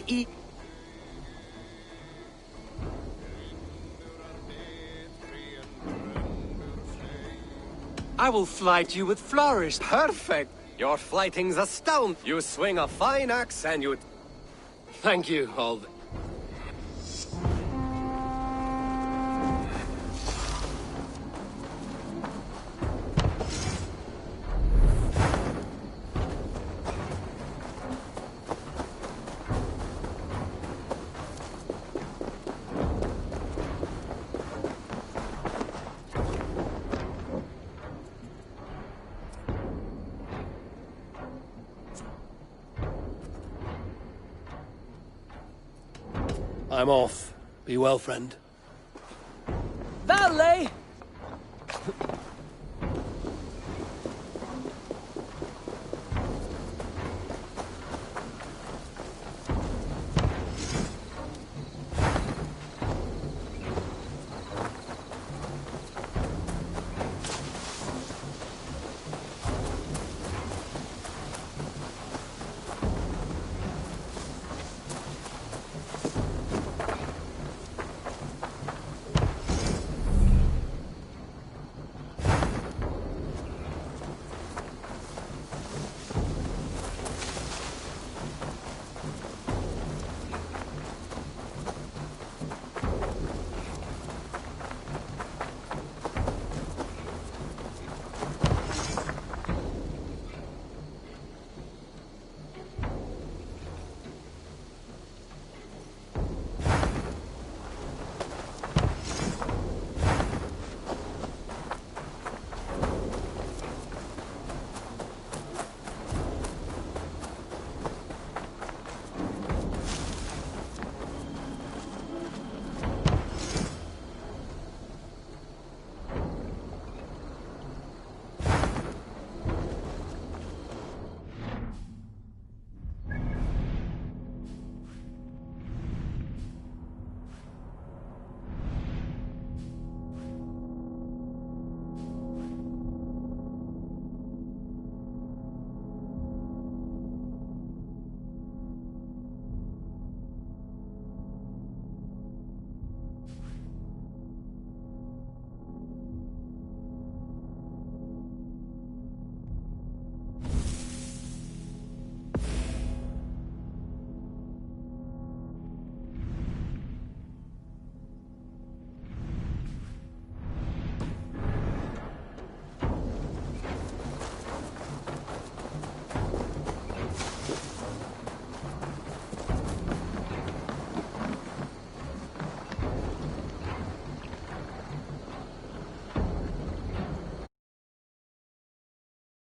I will flight you with flourish. Perfect. Your flighting's astounding. You swing a fine axe and you... Thank you, Hold. I'm off. Be well, friend.